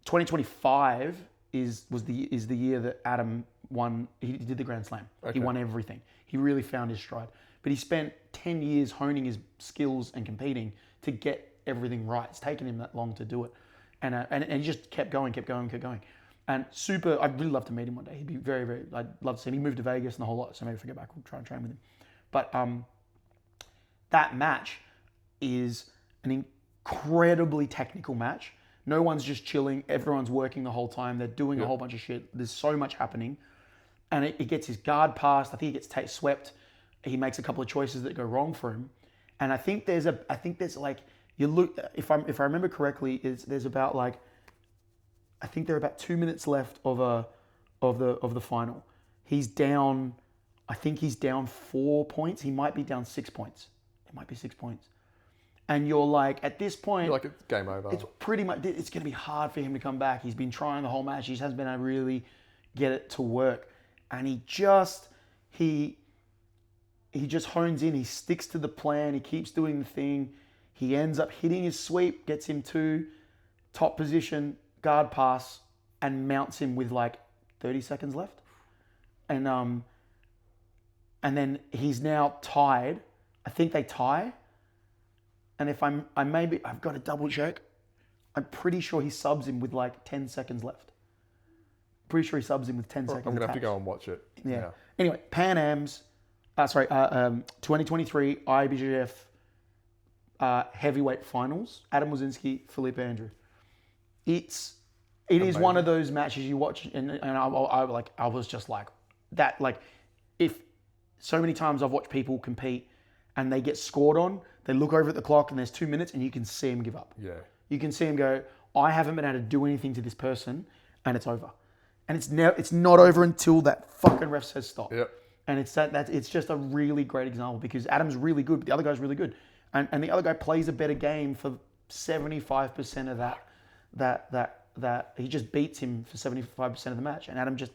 Speaker 1: 2025 is the year that Adam won. He did the Grand Slam. He won everything. He really found his stride. But he spent 10 years honing his skills and competing to get everything right. It's taken him that long to do it. And he just kept going. And I'd really love to meet him one day. He'd be very, very, I'd love to see him. He moved to Vegas and the whole lot, so maybe if I go back, we'll try and train with him. But that match is an incredibly technical match. No one's just chilling. Everyone's working the whole time. They're doing a whole bunch of shit. There's so much happening. And it gets his guard passed. I think he gets swept. He makes a couple of choices that go wrong for him. And I think there's you look, if I remember correctly, there's about I think there are about 2 minutes left of the final. He's down, I think he's down 4 points. He might be down 6 points. It might be 6 points. And you're at this point,
Speaker 2: it's game over.
Speaker 1: It's pretty much, it's going to be hard for him to come back. He's been trying the whole match. He hasn't been able to really get it to work. And he just hones in. He sticks to the plan. He keeps doing the thing. He ends up hitting his sweep, gets him to top position, guard pass, and mounts him with 30 seconds left. And then he's now tied. I think they tie. And if I've got to double check. I'm pretty sure he subs him with 10 seconds left. Pretty sure he subs him with 10 seconds.
Speaker 2: I'm going to have to go and watch it.
Speaker 1: Yeah. Anyway, Pan Am's, 2023 IBJJF heavyweight finals. Adam Wazinski, Felipe Andrew. It is one of those matches you watch, and I was just that. If so many times I've watched people compete and they get scored on, they look over at the clock and there's 2 minutes and you can see them give up.
Speaker 2: Yeah.
Speaker 1: You can see them go, I haven't been able to do anything to this person, and it's over. And it's not over until that fucking ref says stop.
Speaker 2: Yep.
Speaker 1: And it's just a really great example because Adam's really good, but the other guy's really good. And the other guy plays a better game for 75% of that he just beats him for 75% of the match. And Adam just,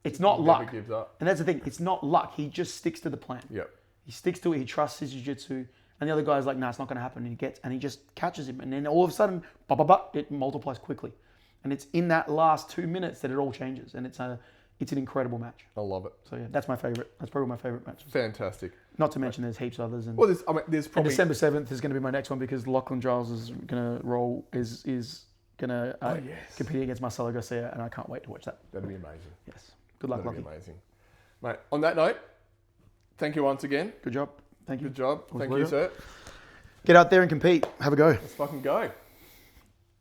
Speaker 1: it's not luck.
Speaker 2: Never gives up.
Speaker 1: And that's the thing, it's not luck. He just sticks to the plan.
Speaker 2: Yep.
Speaker 1: He sticks to it, he trusts his jiu-jitsu. And the other guy's like, nah, it's not going to happen. And he just catches him. And then all of a sudden, it multiplies quickly. And it's in that last 2 minutes that it all changes. And it's an incredible match.
Speaker 2: I love it.
Speaker 1: So yeah, that's my favorite. That's probably my favorite match.
Speaker 2: Fantastic.
Speaker 1: Not to mention there's heaps of others. And,
Speaker 2: Well, there's
Speaker 1: and
Speaker 2: probably
Speaker 1: December 7th is going to be my next one because Lachlan Giles is going to roll, is going to compete against Marcelo Garcia. And I can't wait to watch that.
Speaker 2: That'd be amazing.
Speaker 1: Yes. Good luck,
Speaker 2: That'd
Speaker 1: Lachlan.
Speaker 2: be amazing. Mate, on that note, thank you once again.
Speaker 1: Good job. Thank you.
Speaker 2: Good job.
Speaker 1: Was
Speaker 2: Thank
Speaker 1: a
Speaker 2: you,
Speaker 1: pleasure.
Speaker 2: sir.
Speaker 1: Get out there and compete. Have a go.
Speaker 2: Let's fucking go.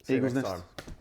Speaker 2: See you
Speaker 1: Eagles
Speaker 2: next
Speaker 1: Nest.
Speaker 2: time.